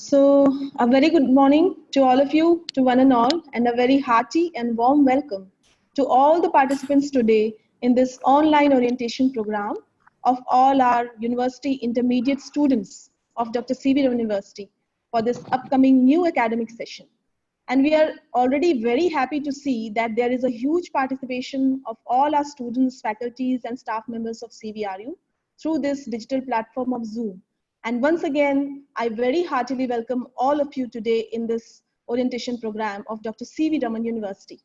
So, a very good morning to all of you, to one and all, and a very hearty and warm welcome to all the participants today in this online orientation program of all our university intermediate students of Dr. C.V. Raman University for this upcoming new academic session. And we are already very happy to see that there is a huge participation of all our students, faculties, and staff members of CVRU through this digital platform of Zoom. And once again, I very heartily welcome all of you today in this orientation program of Dr. C.V. Raman University.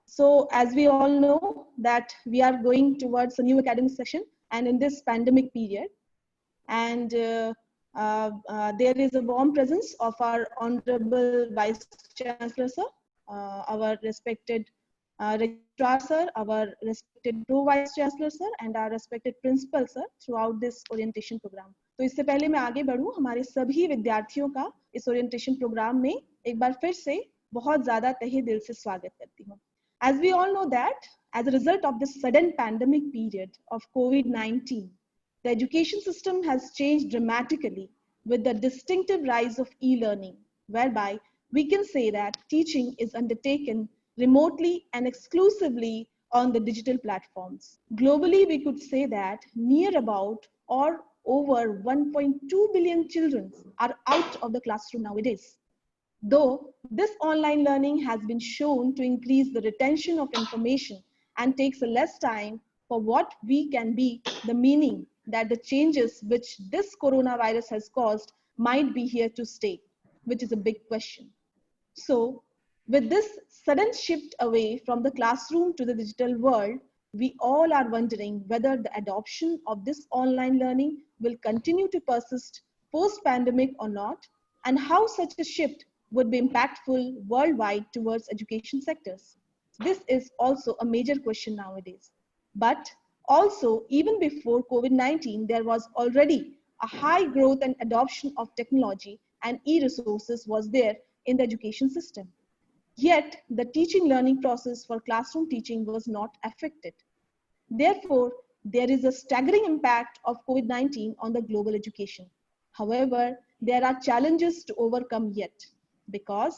So as we all know that we are going towards a new academic session and in this pandemic period, and there is a warm presence of our Honorable Vice Chancellor, sir, our respected Registrar, sir, our respected Pro-Vice Chancellor, sir, and our respected Principal, sir, throughout this orientation program. तो इससे पहले मैं आगे बढ़ूं, हमारे सभी विद्यार्थियों का इस ओरिएंटेशन प्रोग्राम में एक बार फिर से बहुत ज़्यादा तहे दिल से स्वागत करती हूं. As we all know that, as a result of this sudden pandemic period of COVID-19, the education system has changed dramatically with the distinctive rise of e-learning, whereby we can say that teaching is undertaken remotely and exclusively on the digital platforms. Globally, we could say that near about or over 1.2 billion children are out of the classroom nowadays. Though this online learning has been shown to increase the retention of information and takes less time for what we can be the meaning that the changes which this coronavirus has caused might be here to stay, which is a big question. So with this sudden shift away from the classroom to the digital world, we all are wondering whether the adoption of this online learning will continue to persist post-pandemic or not, and how such a shift would be impactful worldwide towards education sectors. This is also a major question nowadays. But also, even before COVID-19, there was already a high growth and adoption of technology, and e-resources was there in the education system. Yet, the teaching learning process for classroom teaching was not affected. Therefore, there is a staggering impact of COVID-19 on the global education. However, there are challenges to overcome yet, because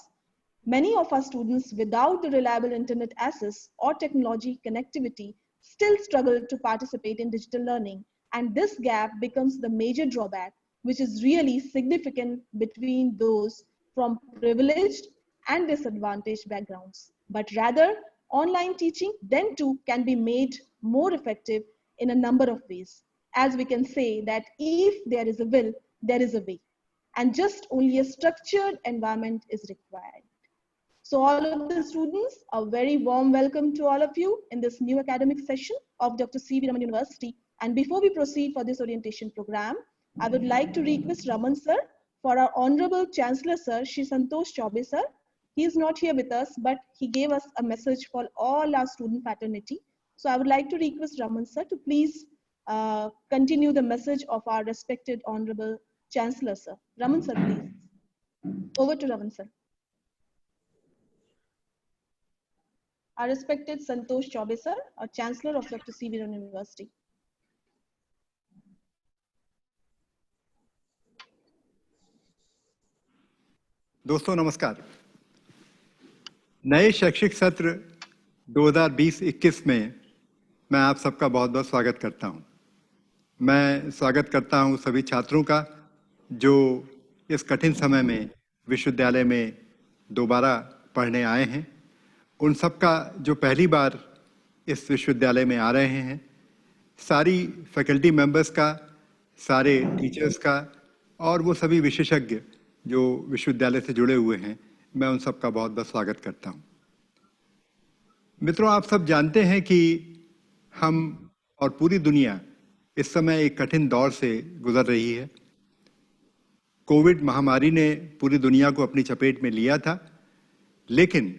many of our students without the reliable internet access or technology connectivity still struggle to participate in digital learning, and this gap becomes the major drawback, which is really significant between those from privileged and disadvantaged backgrounds. But rather, online teaching then too can be made more effective in a number of ways. As we can say that if there is a will, there is a way, and just only a structured environment is required. So all of the students, a very warm welcome to all of you in this new academic session of Dr. C.V. Raman University. And before we proceed for this orientation program, I would like to request Raman sir for our Honorable Chancellor sir, Shri Santosh Chaubey sir. He is not here with us, but he gave us a message for all our student fraternity. So I would like to request Raman sir to please continue the message of our respected Honorable Chancellor sir. Raman sir, please. Over to Raman sir. Our respected Santosh Chaubey sir, our Chancellor of Dr. C.V. Raman University. दोस्तों नमस्कार. नए शैक्षिक सत्र 2020-21 में मैं आप सबका बहुत बहुत स्वागत करता हूं. मैं स्वागत करता हूं सभी छात्रों का जो इस कठिन समय में विश्वविद्यालय में दोबारा पढ़ने आए हैं. उन सबका जो पहली बार इस विश्वविद्यालय में आ रहे हैं, सारी फैकल्टी मेंबर्स का, सारे टीचर्स का और वो सभी विशेषज्ञ जो विश्वविद्यालय से जुड़े हुए हैं, मैं उन सबका बहुत बहुत स्वागत करता हूं. मित्रों, आप सब जानते हैं कि हम और पूरी दुनिया इस समय एक कठिन दौर से गुजर रही है. कोविड महामारी ने पूरी दुनिया को अपनी चपेट में लिया था, लेकिन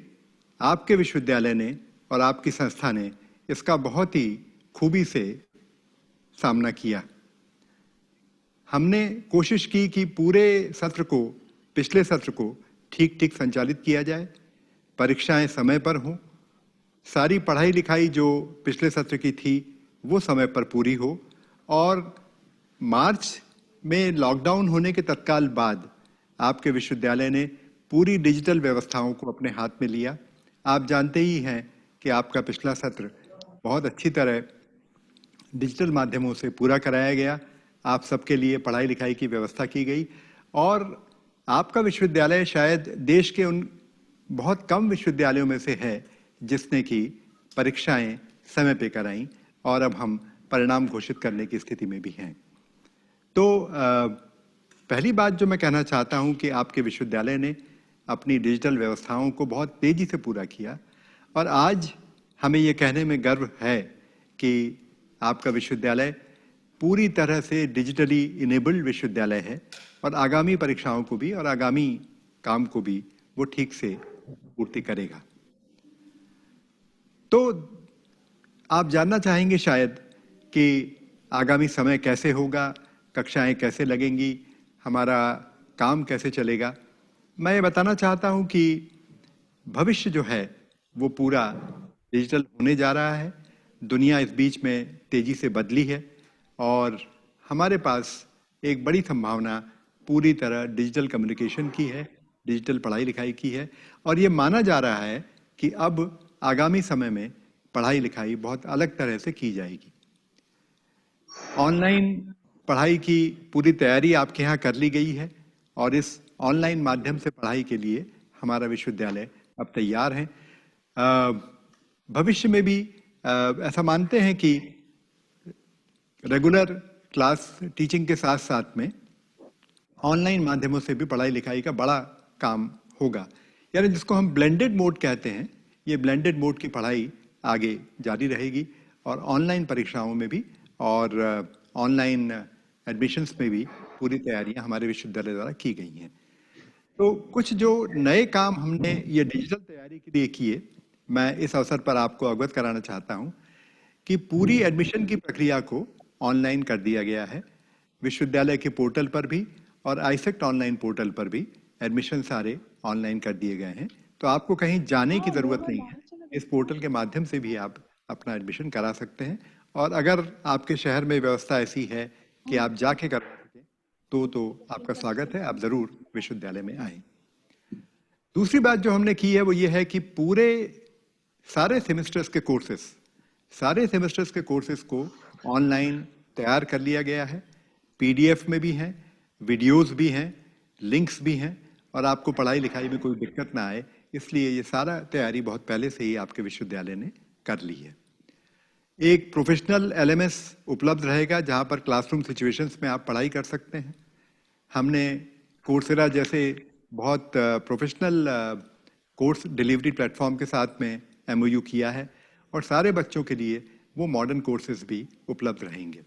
आपके विश्वविद्यालय ने और आपकी संस्था ने इसका बहुत ही खूबी से सामना किया. हमने कोशिश की कि पूरे सत्र को, पिछले सत्र को ठीक ठीक संचालित किया जाए, परीक्षाएं समय पर हों, सारी पढ़ाई लिखाई जो पिछले सत्र की थी वो समय पर पूरी हो, और मार्च में लॉकडाउन होने के तत्काल बाद आपके विश्वविद्यालय ने पूरी डिजिटल व्यवस्थाओं को अपने हाथ में लिया। आप जानते ही हैं कि आपका पिछला सत्र बहुत अच्छी तरह डिजिटल माध्यमों से पूरा कराया गया। आप सबके लिए पढ़ाई लिखाई की व्यवस्था की गई और आपका विश्वविद्यालय शायद देश के उन बहुत कम विश्वविद्यालयों में से है जिसने की परीक्षाएं समय पे कराई और अब हम परिणाम घोषित करने की स्थिति में भी हैं। तो पहली बात जो मैं कहना चाहता हूं कि आपके विश्वविद्यालय ने अपनी डिजिटल व्यवस्थाओं को बहुत तेजी से पूरा किया और आज हमें ये कहने में गर्व है कि आपका विश्वविद्यालय पूरी तरह से डिजिटली इनेबल्ड विश्वविद्यालय है और आगामी परीक्षाओं को भी और आगामी काम को भी वो ठीक से पूर्ति करेगा। तो आप जानना चाहेंगे शायद कि आगामी समय कैसे होगा, कक्षाएं कैसे लगेंगी, हमारा काम कैसे चलेगा। मैं ये बताना चाहता हूं कि भविष्य जो है वो पूरा डिजिटल होने जा रहा है। दुनिया इस बीच में तेजी से बदली है और हमारे पास एक बड़ी संभावना पूरी तरह डिजिटल कम्युनिकेशन की है, डिजिटल पढ़ाई लिखाई की है और ये माना जा रहा है कि अब आगामी समय में पढ़ाई लिखाई बहुत अलग तरह से की जाएगी। ऑनलाइन पढ़ाई की पूरी तैयारी आपके यहाँ कर ली गई है और इस ऑनलाइन माध्यम से पढ़ाई के लिए हमारा विश्वविद्यालय अब तैयार है। भविष्य में भी ऐसा मानते हैं कि रेगुलर क्लास टीचिंग के साथ साथ में ऑनलाइन माध्यमों से भी पढ़ाई लिखाई का बड़ा काम होगा, यानी जिसको हम ब्लेंडेड मोड कहते हैं। ये ब्लेंडेड मोड की पढ़ाई आगे जारी रहेगी और ऑनलाइन परीक्षाओं में भी और ऑनलाइन एडमिशन्स में भी पूरी तैयारियां हमारे विश्वविद्यालय द्वारा की गई हैं। तो कुछ जो नए काम हमने ये डिजिटल तैयारी के लिए किए, मैं इस अवसर पर आपको अवगत कराना चाहता हूं कि पूरी एडमिशन की प्रक्रिया को ऑनलाइन कर दिया गया है। विश्वविद्यालय के पोर्टल पर भी और आईसेक्ट ऑनलाइन पोर्टल पर भी एडमिशन सारे ऑनलाइन कर दिए गए हैं। तो आपको कहीं जाने की जरूरत नहीं है, इस पोर्टल के माध्यम से भी आप अपना एडमिशन करा सकते हैं और अगर आपके शहर में व्यवस्था ऐसी है कि आप जाके कर सकें तो आपका स्वागत है, आप जरूर विश्वविद्यालय में आएं। दूसरी बात जो हमने की है वो ये है कि पूरे सारे सेमेस्टर्स के कोर्सेज को ऑनलाइन तैयार कर लिया गया है। पीडीएफ में भी हैं, वीडियोस भी हैं, लिंक्स भी हैं और आपको पढ़ाई लिखाई में कोई दिक्कत ना आए, इसलिए ये सारा तैयारी बहुत पहले से ही आपके विश्वविद्यालय ने कर ली है। एक प्रोफेशनल एलएमएस उपलब्ध रहेगा जहां पर क्लासरूम सिचुएशंस में आप पढ़ाई कर सकते हैं। हमने कोर्सेरा जैसे बहुत प्रोफेशनल कोर्स डिलीवरी प्लेटफॉर्म के साथ में एमओयू किया है और सारे बच्चों के लिए वो मॉडर्न कोर्सेज भी उपलब्ध रहेंगे।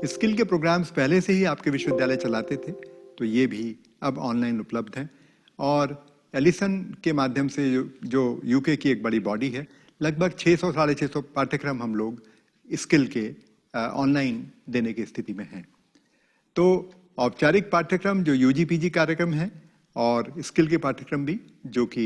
स्किल के प्रोग्राम्स पहले से ही आपके विश्वविद्यालय चलाते थे, तो ये भी अब ऑनलाइन उपलब्ध हैं और एलिसन के माध्यम से जो यूके की एक बड़ी बॉडी है, लगभग 600-650 पाठ्यक्रम हम लोग स्किल के ऑनलाइन देने की स्थिति में हैं। तो औपचारिक पाठ्यक्रम जो यूजी पीजी कार्यक्रम है और स्किल के पाठ्यक्रम भी जो कि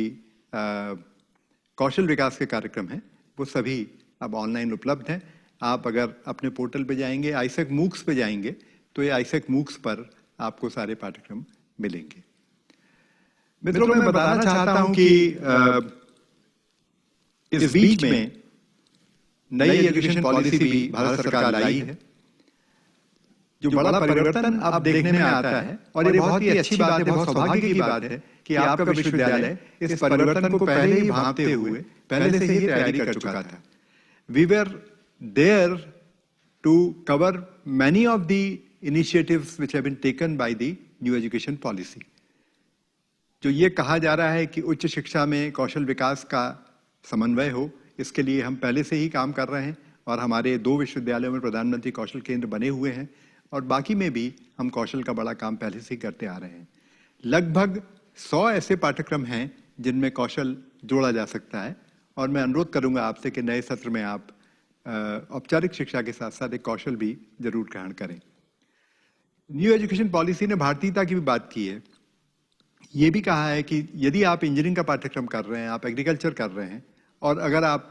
कौशल विकास के कार्यक्रम हैं, वो सभी अब ऑनलाइन उपलब्ध हैं। आप अगर अपने पोर्टल पे जाएंगे, आईसेक मूक्स पे जाएंगे, तो ये आईसेक मूक्स पर आपको सारे पाठ्यक्रम मिलेंगे। मित्रों, मैं बताना चाहता हूं कि इस बीच में नई एजुकेशन पॉलिसी भी भारत सरकार लाई है, जो बड़ा परिवर्तन अब देखने में आता है और ये बहुत ही अच्छी बात है, बहुत सौभाग्य की बात है कि आपका विश्वविद्यालय इस परिवर्तन को पहले ही भांपते हुए पहले से ही तैयारी कर चुका था। We were there to cover many of the initiatives which have been taken by the new education policy. जो ये कहा जा रहा है कि उच्च शिक्षा में कौशल विकास का समन्वय हो, इसके लिए हम पहले से ही काम कर रहे हैं और हमारे 2 विश्वविद्यालयों में प्रधानमंत्री कौशल केंद्र बने हुए हैं और बाकी में भी हम कौशल का बड़ा काम पहले से ही करते आ रहे हैं। लगभग 100 ऐसे पाठ्यक्रम हैं जिनमें कौशल जोड़ा जा सकता है और मैं अनुरोध करूंगा आपसे कि नए सत्र में आप औपचारिक शिक्षा के साथ साथ एक कौशल भी जरूर ग्रहण करें। न्यू एजुकेशन पॉलिसी ने भारतीयता की भी बात की है। ये भी कहा है कि यदि आप इंजीनियरिंग का पाठ्यक्रम कर रहे हैं, आप एग्रीकल्चर कर रहे हैं और अगर आप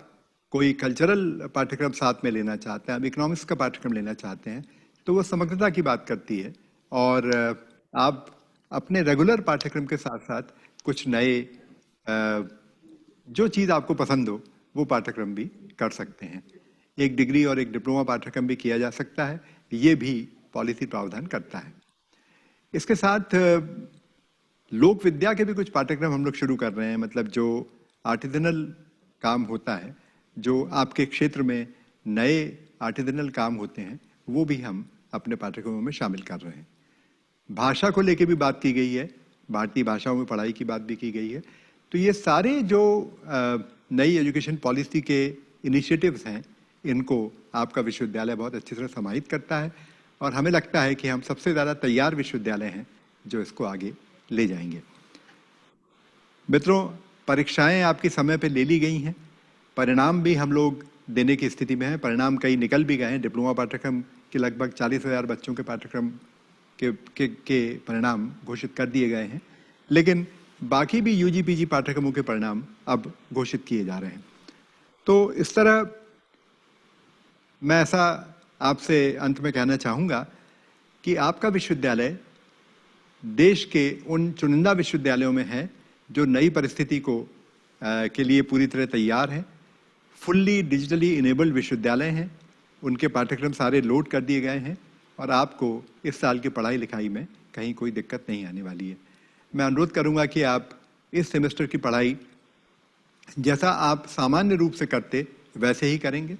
कोई कल्चरल पाठ्यक्रम साथ में लेना चाहते हैं, आप इकोनॉमिक्स का पाठ्यक्रम लेना चाहते हैं, तो वो समग्रता की बात करती है और आप अपने रेगुलर पाठ्यक्रम के साथ साथ कुछ नए जो चीज़ आपको पसंद हो वो पाठ्यक्रम भी कर सकते हैं। एक डिग्री और एक डिप्लोमा पाठ्यक्रम भी किया जा सकता है, ये भी पॉलिसी प्रावधान करता है। इसके साथ लोक विद्या के भी कुछ पाठ्यक्रम हम लोग शुरू कर रहे हैं, मतलब जो आर्टिजनल काम होता है, जो आपके क्षेत्र में नए आर्टिजनल काम होते हैं, वो भी हम अपने पाठ्यक्रमों में शामिल कर रहे हैं। भाषा को लेके भी बात की गई है, भारतीय भाषाओं में पढ़ाई की बात भी की गई है। तो ये सारे जो नई एजुकेशन पॉलिसी के इनिशिएटिव्स हैं, इनको आपका विश्वविद्यालय बहुत अच्छी तरह समाहित करता है और हमें लगता है कि हम सबसे ज़्यादा तैयार विश्वविद्यालय हैं जो इसको आगे ले जाएंगे। मित्रों, परीक्षाएं आपके समय पे ले ली गई हैं, परिणाम भी हम लोग देने की स्थिति में हैं। परिणाम कई निकल भी गए हैं। डिप्लोमा पाठ्यक्रम के लगभग 40,000 बच्चों के पाठ्यक्रम के परिणाम घोषित कर दिए गए हैं, लेकिन बाकी भी यूजी पीजी पाठ्यक्रमों के परिणाम अब घोषित किए जा रहे हैं। तो इस तरह मैं ऐसा आपसे अंत में कहना चाहूँगा कि आपका विश्वविद्यालय देश के उन चुनिंदा विश्वविद्यालयों में है जो नई परिस्थिति को के लिए पूरी तरह तैयार हैं। फुल्ली डिजिटली इनेबल्ड विश्वविद्यालय हैं, उनके पाठ्यक्रम सारे लोड कर दिए गए हैं और आपको इस साल की पढ़ाई लिखाई में कहीं कोई दिक्कत नहीं आने वाली है। मैं अनुरोध करूंगा कि आप इस सेमेस्टर की पढ़ाई जैसा आप सामान्य रूप से करते वैसे ही करेंगे।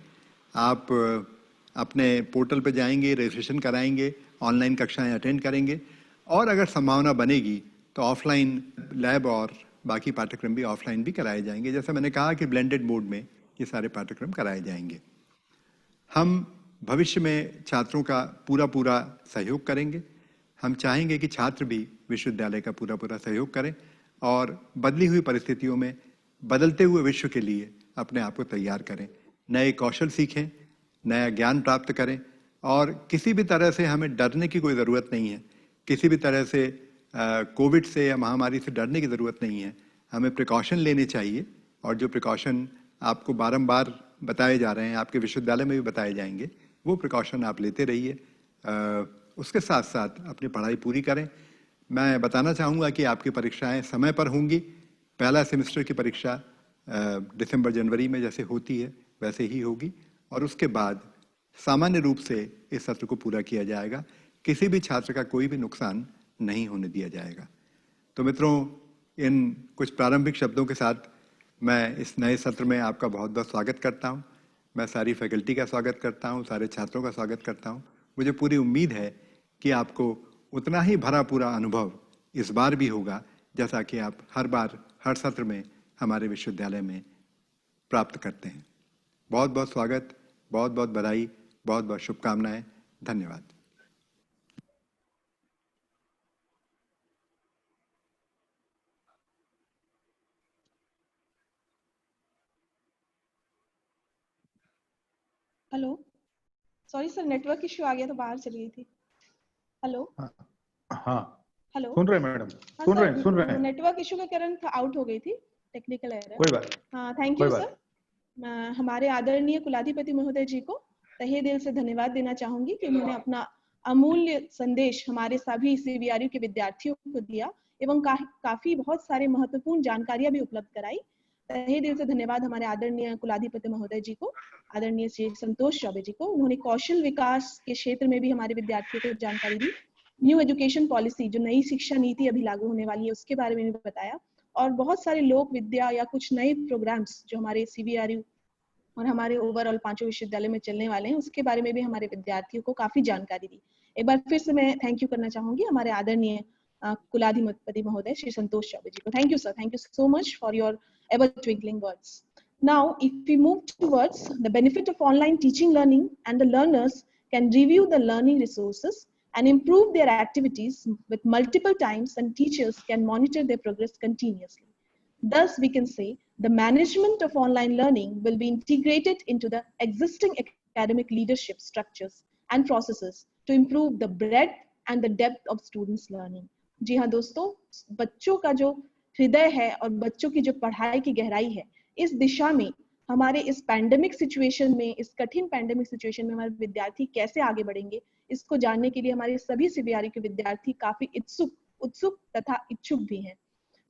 आप अपने पोर्टल पर जाएंगे, रजिस्ट्रेशन कराएंगे, ऑनलाइन कक्षाएं अटेंड करेंगे और अगर संभावना बनेगी तो ऑफलाइन लैब और बाकी पाठ्यक्रम भी ऑफलाइन भी कराए जाएंगे। जैसा मैंने कहा कि ब्लेंडेड मोड में ये सारे पाठ्यक्रम कराए जाएंगे। हम भविष्य में छात्रों का पूरा सहयोग करेंगे। हम चाहेंगे कि छात्र भी विश्वविद्यालय का पूरा सहयोग करें और बदली हुई परिस्थितियों में बदलते हुए विश्व के लिए अपने आप को तैयार करें, नए कौशल सीखें, नया ज्ञान प्राप्त करें और किसी भी तरह से हमें डरने की कोई ज़रूरत नहीं है। किसी भी तरह से कोविड से या महामारी से डरने की ज़रूरत नहीं है। हमें प्रिकॉशन लेने चाहिए और जो प्रिकॉशन आपको बारंबार बताए जा रहे हैं, आपके विश्वविद्यालय में भी बताए जाएंगे, वो प्रिकॉशन आप लेते रहिए। उसके साथ साथ अपनी पढ़ाई पूरी करें। मैं बताना चाहूँगा कि आपकी परीक्षाएं समय पर होंगी। पहला सेमेस्टर की परीक्षा दिसंबर जनवरी में जैसे होती है वैसे ही होगी और उसके बाद सामान्य रूप से इस सत्र को पूरा किया जाएगा। किसी भी छात्र का कोई भी नुकसान नहीं होने दिया जाएगा। तो मित्रों, इन कुछ प्रारंभिक शब्दों के साथ मैं इस नए सत्र में आपका बहुत बहुत स्वागत करता हूं। मैं सारी फैकल्टी का स्वागत करता हूं, सारे छात्रों का स्वागत करता हूं। मुझे पूरी उम्मीद है कि आपको उतना ही भरा पूरा अनुभव इस बार भी होगा जैसा कि आप हर बार हर सत्र में हमारे विश्वविद्यालय में प्राप्त करते हैं। बहुत बहुत स्वागत, बहुत बहुत बधाई, बहुत बहुत शुभकामनाएं। धन्यवाद। Hello, sorry sir, network issue आ गया तो बाहर चली गई थी। हेलो। हाँ, हेलो, सुन रहे हैं मैडम, सुन रहे हैं। नेटवर्क इश्यू के कारण आउट हो गई थी, टेक्निकल एरर। कोई बात। हाँ, थैंक यू सर। हमारे आदरणीय कुलाधिपति महोदय जी को तहे दिल से धन्यवाद देना चाहूंगी कि उन्होंने अपना अमूल्य संदेश हमारे सभी सीबीआरयू के विद्यार्थियों को दिया एवं काफी बहुत सारे महत्वपूर्ण जानकारियां भी उपलब्ध कराई। तहे दिल से धन्यवाद हमारे आदरणीय कुलाधिपति महोदय जी को, आदरणीय श्री संतोष चौबे जी को। उन्होंने कौशल विकास के क्षेत्र में भी हमारे विद्यार्थियों को जानकारी दी। न्यू एजुकेशन पॉलिसी, जो नई शिक्षा नीति अभी लागू होने वाली है, उसके बारे में भी बताया और बहुत सारे लोक विद्या या कुछ नए प्रोग्राम्स जो हमारे सीबीआरयू और हमारे ओवरऑल पांचों विश्वविद्यालय में चलने वाले हैं, उसके बारे में भी हमारे विद्यार्थियों को काफी जानकारी दी। एक बार फिर से मैं थैंक यू करना चाहूंगी हमारे आदरणीय कुलाधिपति महोदय श्री संतोष चौबे जी को। Thank you sir, thank you so much for your ever twinkling words. Now, if we move towards the benefit of online teaching learning, and the learners can review the learning resources and improve their activities with multiple times, and teachers can monitor their progress continuously. Thus, we can say the management of online learning will be integrated into the existing academic leadership structures and processes to improve the breadth and the depth of students' learning. जी हाँ दोस्तों, बच्चों का जो हृदय है और बच्चों की जो पढ़ाई की गहराई है, इस दिशा में हमारे इस पैंडेमिक सिचुएशन में, इस कठिन पैंडेमिक सिचुएशन में हमारे विद्यार्थी कैसे आगे बढ़ेंगे, इसको जानने के लिए हमारे सभी सीबीआरयू के विद्यार्थी काफी इत्सुक उत्सुक तथा इच्छुक भी हैं।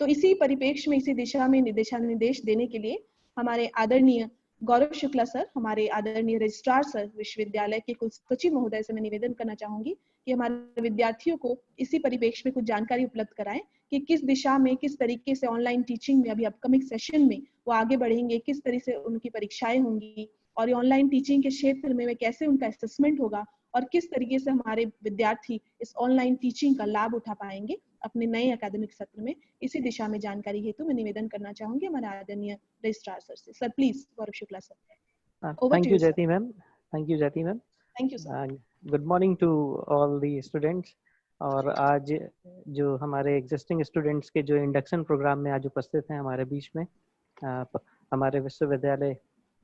तो इसी परिप्रेक्ष्य में, इसी दिशा में दिशा निर्देश देने के लिए हमारे आदरणीय गौरव शुक्ला सर, हमारे आदरणीय रजिस्ट्रार सर विश्वविद्यालय के कुलसचिव महोदय से मैं निवेदन करना चाहूंगी कि हमारे विद्यार्थियों को इसी परिप्रेक्ष्य में कुछ जानकारी उपलब्ध कराएं कि किस दिशा में, किस तरीके से ऑनलाइन टीचिंग में अभी अपकमिंग सेशन में वो आगे बढ़ेंगे, किस तरह से उनकी परीक्षाएं होंगी और ये ऑनलाइन टीचिंग के क्षेत्र में कैसे उनका असेसमेंट होगा और किस तरीके से हमारे विद्यार्थी इस ऑनलाइन टीचिंग का लाभ उठा पाएंगे अपने नए एकेडमिक सत्र में। इसी दिशा में जानकारी हेतु मैं निवेदन करना चाहूंगी हमारे आदरणीय रजिस्ट्रार सर से। Sir please, Gaurav Shukla sir, over Thank to you, you sir. Jyoti ma'am. Thank you, Jyoti ma'am. Thank you sir. Good morning to all the students. और आज जो हमारे एग्जिस्टिंग स्टूडेंट्स के जो इंडक्शन प्रोग्राम में आज उपस्थित हैं हमारे बीच में, हमारे विश्वविद्यालय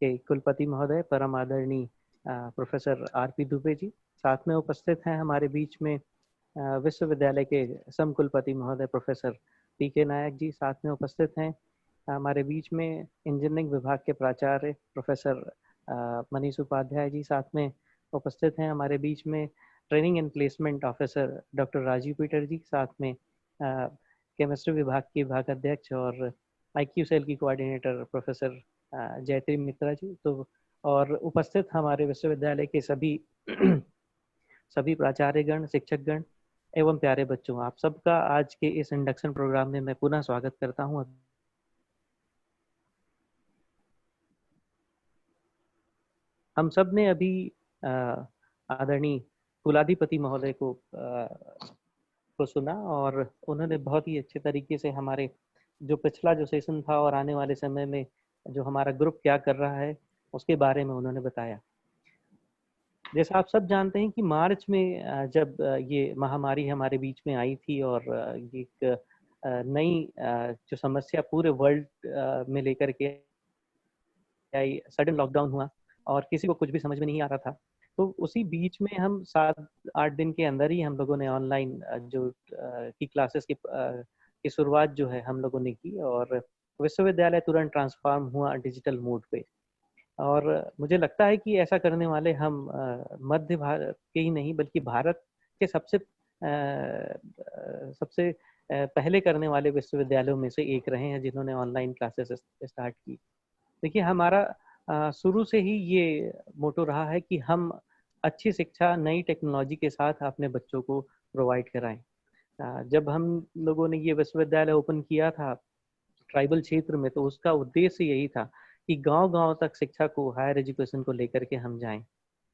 के कुलपति महोदय परम आदरणीय प्रोफेसर आर.पी. दुबे जी, साथ में उपस्थित हैं हमारे बीच में विश्वविद्यालय के सम कुलपति महोदय प्रोफेसर पी.के. नायक जी, साथ में उपस्थित हैं हमारे बीच में इंजीनियरिंग विभाग के प्राचार्य प्रोफेसर मनीष उपाध्याय जी, साथ में उपस्थित हैं हमारे बीच में training and placement officer doctor Rajiv Peter ji, साथ में केमिस्ट्री विभाग के विभाग अध्यक्ष और IQ सेल की कोऑर्डिनेटर प्रोफेसर जयत्री मित्रा जी। तो और उपस्थित हमारे विश्वविद्यालय के सभी सभी प्राचार्यगण, शिक्षकगण एवं प्यारे बच्चों, आप सबका आज के इस इंडक्शन प्रोग्राम में मैं पुनः स्वागत करता हूँ। हम सब ने अभी आदरणीय कुलाधिपति महोदय को सुना और उन्होंने बहुत ही अच्छे तरीके से हमारे जो पिछला जो सेशन था और आने वाले समय में जो हमारा ग्रुप क्या कर रहा है उसके बारे में उन्होंने बताया। जैसा आप सब जानते हैं कि मार्च में जब ये महामारी हमारे बीच में आई थी और ये एक नई जो समस्या पूरे वर्ल्ड में लेकर के आई, सडन लॉकडाउन हुआ और किसी को कुछ भी समझ में नहीं आ रहा था। तो उसी बीच में हम 7-8 दिन के अंदर ही हम लोगों ने ऑनलाइन जो की क्लासेस की शुरुआत जो है हम लोगों ने की और विश्वविद्यालय तुरंत ट्रांसफॉर्म हुआ डिजिटल मोड पे। और मुझे लगता है कि ऐसा करने वाले हम मध्य भारत के ही नहीं बल्कि भारत के सबसे पहले करने वाले विश्वविद्यालयों में से एक रहे हैं जिन्होंने ऑनलाइन क्लासेस स्टार्ट की। देखिए, हमारा शुरू से ही ये मोटो रहा है कि हम अच्छी शिक्षा नई टेक्नोलॉजी के साथ अपने बच्चों को प्रोवाइड कराएं। जब हम लोगों ने ये विश्वविद्यालय ओपन किया था ट्राइबल क्षेत्र में, तो उसका उद्देश्य यही था कि गांव-गांव तक शिक्षा को, हायर एजुकेशन को लेकर के हम जाएं।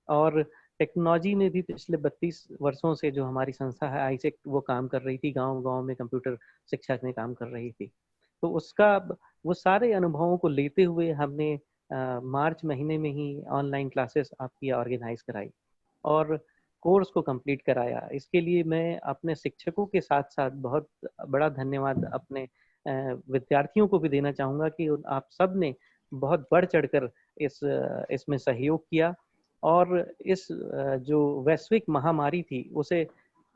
और टेक्नोलॉजी में भी पिछले 32 वर्षों से जो हमारी संस्था है आईसेक्ट, वो काम कर रही थी, गांव-गांव में कंप्यूटर शिक्षा में काम कर रही थी। तो उसका वो सारे अनुभवों को लेते हुए हमने मार्च महीने में ही ऑनलाइन क्लासेस आपकी ऑर्गेनाइज कराई और कोर्स को कंप्लीट कराया। इसके लिए मैं अपने शिक्षकों के साथ साथ बहुत बड़ा धन्यवाद अपने विद्यार्थियों को भी देना चाहूँगा कि आप सब ने बहुत बढ़ चढ़कर इसमें सहयोग किया और इस जो वैश्विक महामारी थी उसे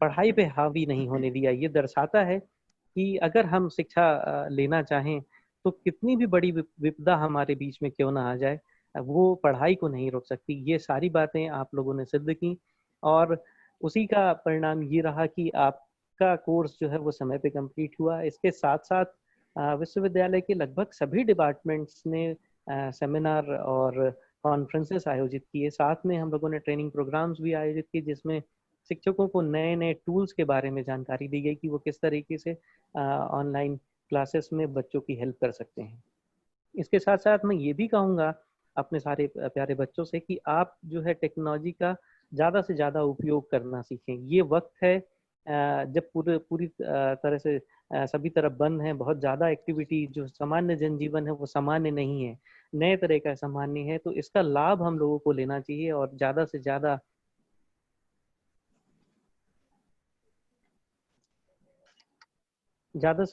पढ़ाई पे हावी नहीं होने दिया। ये दर्शाता है कि अगर हम शिक्षा लेना चाहें तो कितनी भी बड़ी विपदा हमारे बीच में क्यों ना आ जाए, वो पढ़ाई को नहीं रोक सकती। ये सारी बातें आप लोगों ने सिद्ध की और उसी का परिणाम ये रहा कि आपका कोर्स जो है वो समय पे कंप्लीट हुआ। इसके साथ साथ विश्वविद्यालय के लगभग सभी डिपार्टमेंट्स ने सेमिनार और कॉन्फ्रेंसेस आयोजित किए। साथ में हम लोगों ने ट्रेनिंग प्रोग्राम्स भी आयोजित किए जिसमें शिक्षकों को नए नए टूल्स के बारे में जानकारी दी गई कि वो किस तरीके से ऑनलाइन क्लासेस में बच्चों की हेल्प कर सकते हैं। इसके साथ साथ मैं ये भी कहूँगा अपने सारे प्यारे बच्चों से कि आप जो है टेक्नोलॉजी का ज़्यादा से ज़्यादा उपयोग करना सीखें। ये वक्त है जब पूरी तरह से सभी तरफ बंद है, बहुत ज़्यादा एक्टिविटी जो सामान्य जनजीवन है वो सामान्य नहीं है, नए तरह का सामान्य है। तो इसका लाभ हम लोगों को लेना चाहिए और ज़्यादा से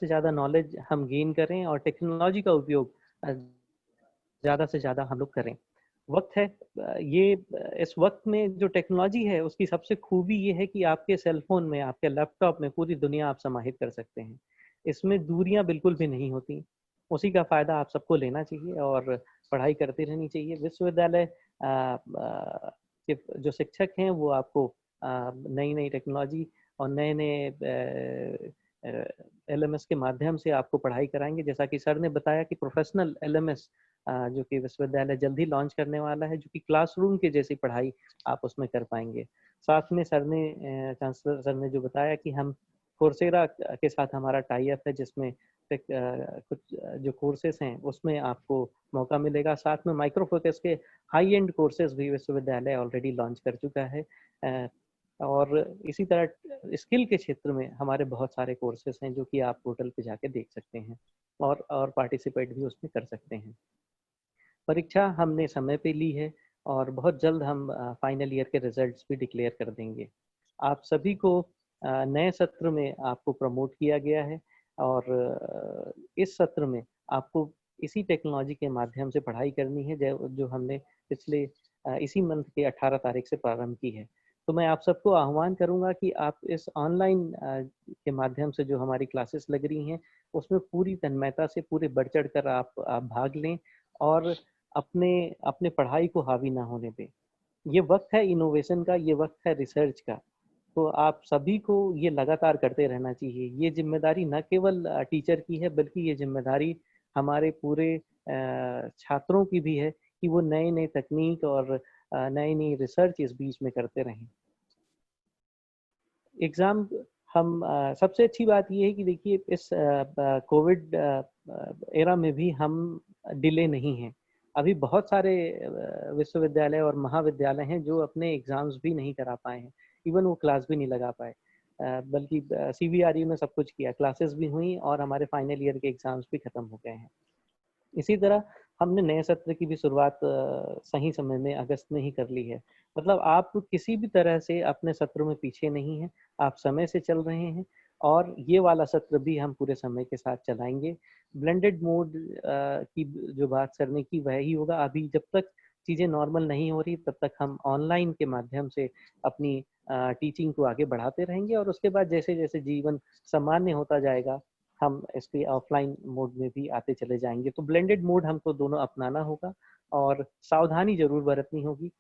ज़्यादा नॉलेज हम गेन करें और टेक्नोलॉजी का उपयोग ज़्यादा से ज़्यादा हम लोग करें। वक्त है ये, इस वक्त में जो टेक्नोलॉजी है उसकी सबसे खूबी ये है कि आपके सेलफोन में, आपके लैपटॉप में पूरी दुनिया आप समाहित कर सकते हैं। इसमें दूरियां बिल्कुल भी नहीं होती। उसी का फ़ायदा आप सबको लेना चाहिए और पढ़ाई करती रहनी चाहिए। विश्वविद्यालय के जो शिक्षक हैं वो आपको नई नई टेक्नोलॉजी और नए नए LMS के माध्यम से आपको पढ़ाई कराएंगे। जैसा कि सर ने बताया कि प्रोफेशनल LMS जो कि विश्वविद्यालय जल्द ही लॉन्च करने वाला है, जो कि क्लासरूम के जैसी पढ़ाई आप उसमें कर पाएंगे। साथ में सर ने चांसलर सर ने जो बताया कि हम कोर्सेरा के साथ हमारा टाई अप है, जिसमें कुछ जो कोर्सेस हैं उसमें आपको मौका मिलेगा। साथ में माइक्रो फोकस के हाई एंड कोर्सेज भी विश्वविद्यालय ऑलरेडी लॉन्च कर चुका है। और इसी तरह स्किल के क्षेत्र में हमारे बहुत सारे कोर्सेज हैं जो कि आप पोर्टल पे जाके देख सकते हैं और पार्टिसिपेट भी उसमें कर सकते हैं। परीक्षा हमने समय पे ली है और बहुत जल्द हम फाइनल ईयर के रिजल्ट्स भी डिक्लेयर कर देंगे। आप सभी को नए सत्र में आपको प्रमोट किया गया है और इस सत्र में आपको इसी टेक्नोलॉजी के माध्यम से पढ़ाई करनी है जो हमने पिछले इसी मंथ के 18 तारीख से प्रारंभ की है। तो मैं आप सबको आह्वान करूंगा कि आप इस ऑनलाइन के माध्यम से जो हमारी क्लासेस लग रही हैं उसमें पूरी तन्मयता से पूरे बढ़ चढ़ कर आप भाग लें और अपने पढ़ाई को हावी ना होने दें। ये वक्त है इनोवेशन का, ये वक्त है रिसर्च का। तो आप सभी को ये लगातार करते रहना चाहिए। ये जिम्मेदारी न केवल टीचर की है बल्कि ये जिम्मेदारी हमारे पूरे छात्रों की भी है कि वो नए नए तकनीक और नई नई रिसर्च इस बीच में करते रहें। एग्ज़ाम हम सबसे अच्छी बात ये है कि देखिए इस कोविड एरा में भी हम डिले नहीं हैं। अभी बहुत सारे विश्वविद्यालय और महाविद्यालय हैं जो अपने एग्ज़ाम्स भी नहीं करा पाए हैं, इवन वो क्लास भी नहीं लगा पाए, बल्कि CBRE में सब कुछ किया, क्लासेस भी हुई और हमारे फाइनल ईयर के एग्ज़ाम्स भी ख़त्म हो गए हैं। इसी तरह हमने नए सत्र की भी शुरुआत सही समय में अगस्त में ही कर ली है। मतलब आप किसी भी तरह से अपने सत्र में पीछे नहीं हैं, आप समय से चल रहे हैं और ये वाला सत्र भी हम पूरे समय के साथ चलाएंगे। ब्लेंडेड मोड की जो बात सर ने की वह ही होगा। अभी जब तक चीज़ें नॉर्मल नहीं हो रही तब तक हम ऑनलाइन के माध्यम से अपनी टीचिंग को आगे बढ़ाते रहेंगे और उसके बाद जैसे जैसे जीवन सामान्य होता जाएगा हम इसके ऑफलाइन मोड में भी आते चले जाएंगे। तो ब्लेंडेड मोड हमको दोनों अपनाना होगा और सावधानी जरूर बरतनी होगी।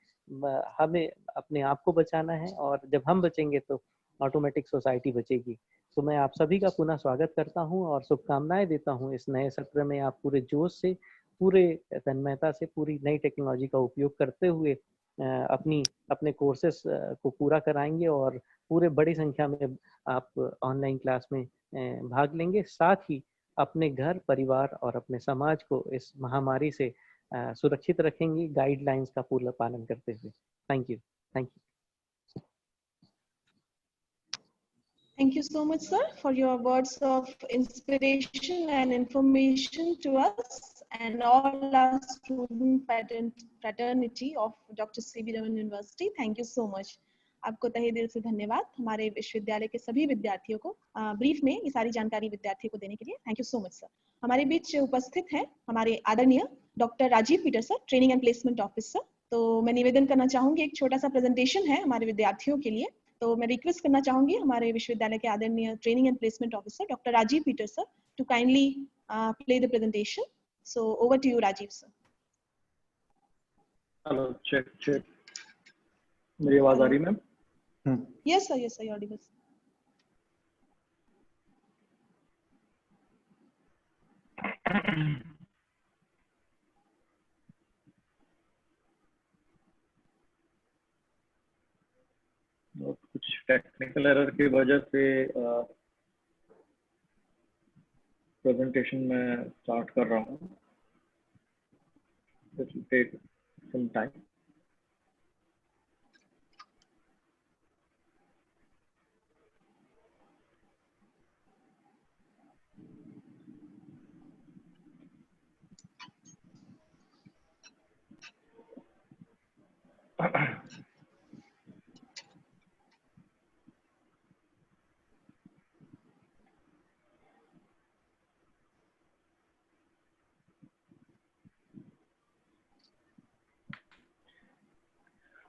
हमें अपने आप को बचाना है और जब हम बचेंगे तो ऑटोमेटिक सोसाइटी बचेगी। तो मैं आप सभी का पुनः स्वागत करता हूं और शुभकामनाएं देता हूं। इस नए सत्र में आप पूरे जोश से, पूरे तन्मयता से, पूरी नई टेक्नोलॉजी का उपयोग करते हुए अपने कोर्सेस को पूरा कराएंगे और पूरे बड़ी संख्या में आप ऑनलाइन क्लास में भाग लेंगे। साथ ही अपने घर, परिवार और अपने समाज को इस महामारी से सुरक्षित रखेंगे गाइडलाइंस का पूरा पालन करते हुए। Thank you. Thank you so much, sir, for your words of inspiration and information to us and all our student fraternity of Dr. C.V. Raman University. Thank you so much. आपको तहे दिल से धन्यवाद हमारे विश्वविद्यालय के सभी विद्यार्थियों को ब्रीफ में ये सारी जानकारी विद्यार्थियों को देने के लिए। Thank you so much sir. हमारे बीच उपस्थित हैं हमारे आदरणीय doctor Rajiv Peter sir, training and placement officer. तो मैं निवेदन करना चाहूंगी, एक छोटा सा प्रेजेंटेशन है हमारे विद्यार्थियों के लिए। तो मैं रिक्वेस्ट करना चाहूंगी हमारे विश्वविद्यालय के आदरणीय training and placement officer doctor Rajiv Peter sir to kindly play the presentation. So over to you Rajeev sir. Hello, check मेरी आवाज आ रही है मैम? Yes sir, audible. कुछ टेक्निकल एरर की वजह से प्रेजेंटेशन में स्टार्ट कर रहा हूँ। It will take some time.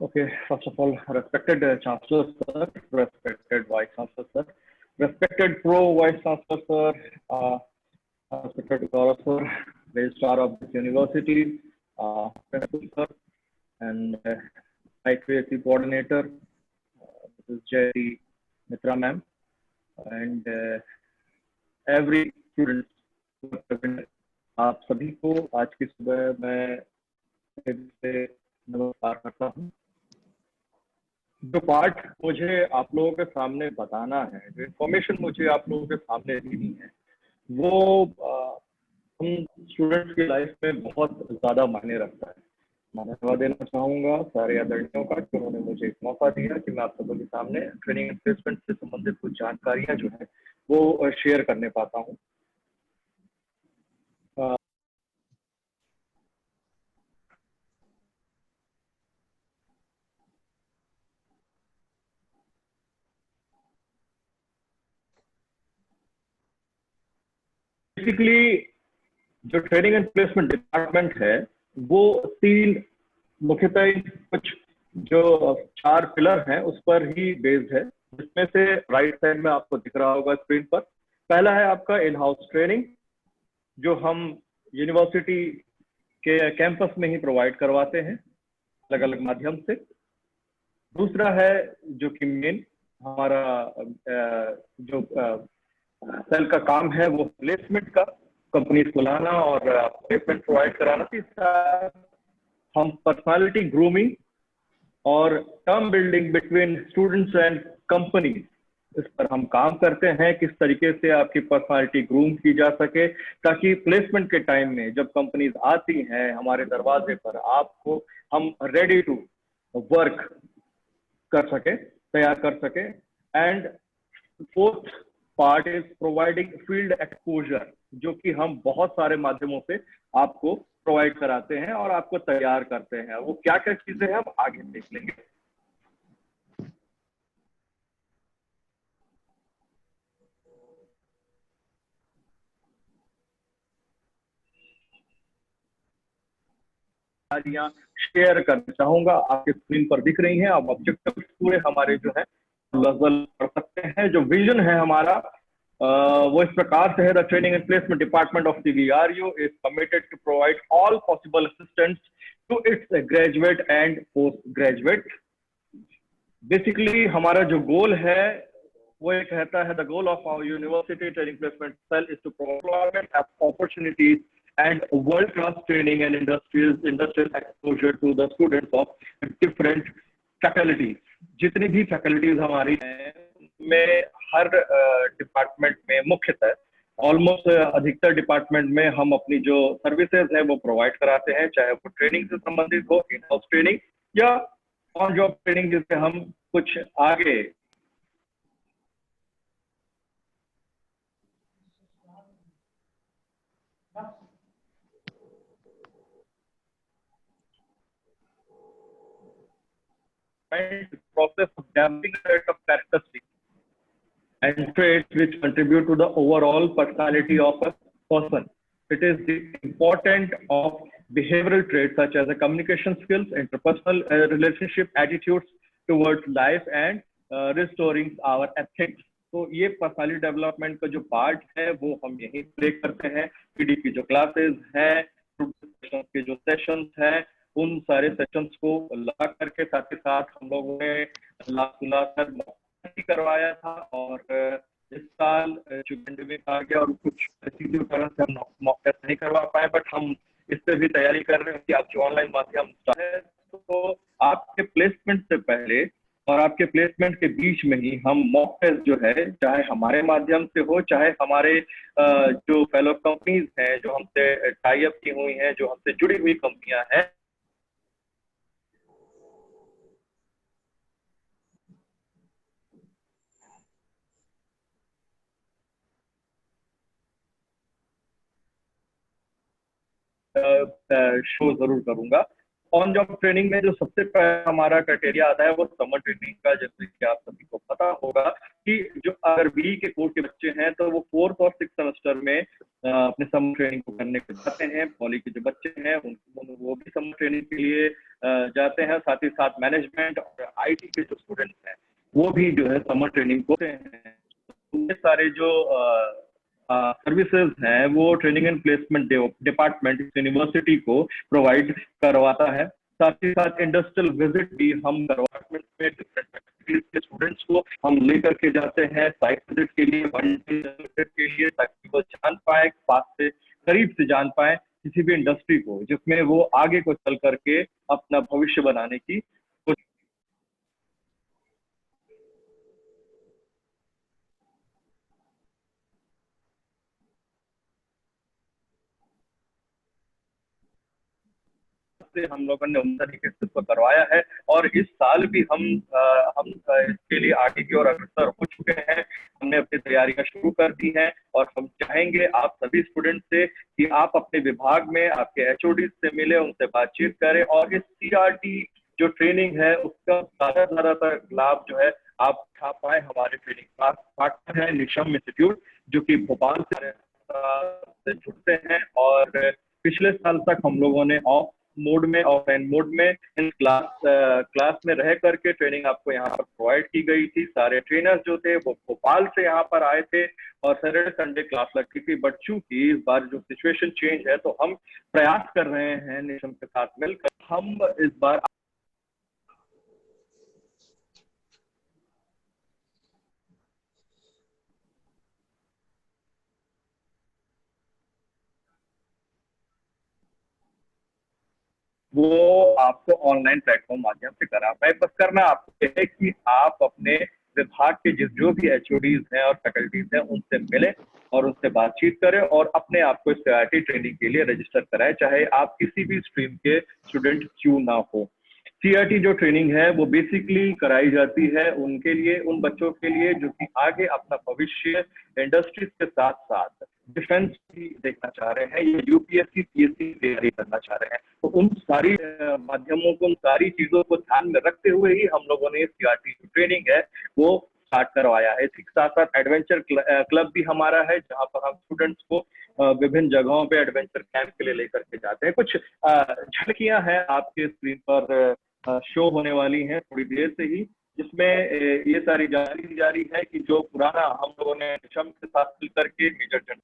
Okay, first of all, respected Chancellor Sir, respected Vice Chancellor Sir, respected Pro Vice Chancellor Sir, respected Gaurav Sir, Registrar of this University, Principal Sir, and IQAC Coordinator, this is Jerry Mitra Ma'am, and every student who are present. आप सभी को आज की सुबह मैं से नमस्कार करता हूँ। जो पाठ मुझे आप लोगों के सामने बताना है, जो इन्फॉर्मेशन मुझे आप लोगों के सामने देनी है, वो हम स्टूडेंट्स की लाइफ में बहुत ज्यादा मायने रखता है। मैं धन्यवाद देना चाहूंगा सारे आदरणीयों का कि उन्होंने मुझे एक मौका दिया कि मैं आप सबों के सामने ट्रेनिंग एंड प्लेसमेंट से संबंधित कुछ जानकारियां जो है वो शेयर करने पाता हूँ। बेसिकली जो ट्रेनिंग एंड प्लेसमेंट डिपार्टमेंट है वो 3 मुख्यतः कुछ जो 4 पिलर हैं उस पर ही बेस्ड है, जिसमें से राइट साइड में आपको दिख रहा होगा स्क्रीन पर। पहला है आपका इन हाउस ट्रेनिंग, जो हम यूनिवर्सिटी के कैंपस में ही प्रोवाइड करवाते हैं अलग अलग माध्यम से। दूसरा है जो कि मेन हमारा जो सेल का काम है वो प्लेसमेंट का, कंपनीज को लाना और प्लेसमेंट प्रोवाइड कराना। तीसरा हम पर्सनालिटी ग्रूमिंग और term building between students and companies, इस पर हम काम करते हैं, किस तरीके से आपकी पर्सनालिटी ग्रूम की जा सके ताकि प्लेसमेंट के टाइम में जब कंपनीज आती हैं हमारे दरवाजे पर, आपको हम रेडी टू वर्क कर सके, तैयार कर सके। And fourth part is providing field exposure, जो कि हम बहुत सारे माध्यमों से आपको प्रोवाइड कराते हैं और आपको तैयार करते हैं। वो क्या क्या चीजें हैं हम आगे देख लेंगे। शेयर करना चाहूंगा, आपके स्क्रीन पर दिख रही हैं। आप ऑब्जेक्टिव पूरे हमारे जो है लफ्ज पढ़ सकते हैं। जो विजन है हमारा वो इस प्रकार से है: the training and placement department of CVRU is committed to provide all possible assistance to its graduate and post graduate. Basically हमारा जो गोल है वो ये कहता है: the goal of our university training placement cell is to provide opportunities and world-class training and industrial exposure to the students of different faculties. जितनी भी faculties हमारी हैं में हर डिपार्टमेंट में मुख्यतः ऑलमोस्ट अधिकतर डिपार्टमेंट में हम अपनी जो सर्विसेज है वो प्रोवाइड कराते हैं, चाहे वो ट्रेनिंग से संबंधित हो, इन हाउस ट्रेनिंग या ऑन जॉब ट्रेनिंग, जिससे हम कुछ आगे process of developing a set of characteristics and traits which contribute to the overall personality of a person. It is the important of behavioral traits such as the communication skills, interpersonal relationship attitudes towards life and restoring our ethics. तो ये personality development का जो part है वो हम यही play करते हैं। PD की जो क्लासेस हैं, के जो सेशंस हैं, उन सारे सेशंस को ला करके साथ ही साथ हम लोगों ने लाकर करवाया था। और इस साल जो पेंडेमिक आ गया और कुछ चीजों के कारण से हम मॉक टेस्ट नहीं करवा पाए, बट हम इस पे भी तैयारी कर रहे हैं कि आपके ऑनलाइन माध्यम है तो आपके प्लेसमेंट से पहले और आपके प्लेसमेंट के बीच में ही हम मॉक टेस्ट जो है, चाहे हमारे माध्यम से हो, चाहे हमारे जो फेलो कंपनीज हैं जो हमसे टाई अप की हुई हैं, जो हमसे जुड़ी हुई कंपनियां हैं, शो जरूर करूंगा। ऑन जॉब ट्रेनिंग में जो सबसे पहला हमारा क्राइटेरिया आता है वो समर ट्रेनिंग का। जैसे कि आप सभी को पता होगा कि जो अगर BE के कोर्स के बच्चे हैं तो वो 4th और 6th सेमेस्टर में अपने समर ट्रेनिंग को करने के जाते हैं। पॉली के जो बच्चे हैं वो भी समर ट्रेनिंग के लिए जाते हैं। साथ ही साथ मैनेजमेंट और IT के जो स्टूडेंट्स हैं वो भी जो है समर ट्रेनिंग करते हैं। ये सारे जो सर्विसेज हैं वो training and placement department university को प्रोवाइड करवाता है। साथ ही साथ इंडस्ट्रियल विजिट भी हम डिपार्टमेंट में डिफरेंट फील्ड के स्टूडेंट्स को हम लेकर के जाते हैं साइट विजिट के लिए, वन डे विजिट के लिए, ताकि वो जान पाए, पास से करीब से जान पाए किसी भी इंडस्ट्री को, जिसमें वो आगे को चल करके अपना भविष्य बनाने की से हम लोगों ने उन तरीके से इसको करवाया है। और इस साल भी हम इसके लिए आगे की ओर अग्रसर हो चुके हैं। हमने अपनी तैयारियां शुरू कर दी हैं और हम चाहेंगे आप सभी स्टूडेंट से कि आप अपने विभाग में आपके एचओडी से मिले, उनसे बातचीत करें और इस सीआरटी जो ट्रेनिंग है उसका ज्यादातर लाभ जो है आप उठा पाए। हमारे ट्रेनिंग पार्टनर है निशम इंस्टीट्यूट, जो कि भोपाल से जुड़ते हैं और पिछले साल तक हम लोगों ने ऑफलाइन मोड में इन क्लास में रह करके ट्रेनिंग आपको यहाँ पर प्रोवाइड की गई थी। सारे ट्रेनर्स जो थे वो भोपाल से यहाँ पर आए थे और सैटरडे संडे क्लास लगती थी। बट चूंकि इस बार जो सिचुएशन चेंज है तो हम प्रयास कर रहे हैं निशम के साथ मिलकर, हम इस बार वो आपको ऑनलाइन प्लेटफॉर्म माध्यम से करा पाए। बस करना आपको है कि आप अपने विभाग के जो भी एचओडीज हैं और फैकल्टीज हैं उनसे मिलें और उनसे बातचीत करें और अपने आप को सीआरटी ट्रेनिंग के लिए रजिस्टर कराएं, चाहे आप किसी भी स्ट्रीम के स्टूडेंट क्यों ना हो। सीआरटी जो ट्रेनिंग है वो बेसिकली कराई जाती है उनके लिए, उन बच्चों के लिए जो कि आगे अपना भविष्य इंडस्ट्रीज के साथ साथ डिफेंस भी देखना चाह रहे हैं या यूपीएससी पीएससी तैयारी करना चाह रहे हैं। तो उन सारी माध्यमों को, उन सारी चीजों को ध्यान में रखते हुए ही हम लोगों ने सीआरटी जो ट्रेनिंग है वो स्टार्ट करवाया है। इसके साथ साथ एडवेंचर क्लब भी हमारा है, जहां पर हम स्टूडेंट्स को विभिन्न जगहों पे एडवेंचर कैंप के लिए लेकर के जाते हैं। कुछ झलकियां हैं आपके स्क्रीन पर शो होने वाली हैं थोड़ी देर से ही, जिसमें ये सारी जानकारी दी जा रही है कि जो पुराना हम लोगों ने निशम के साथ मिलकर के मेजर जनरल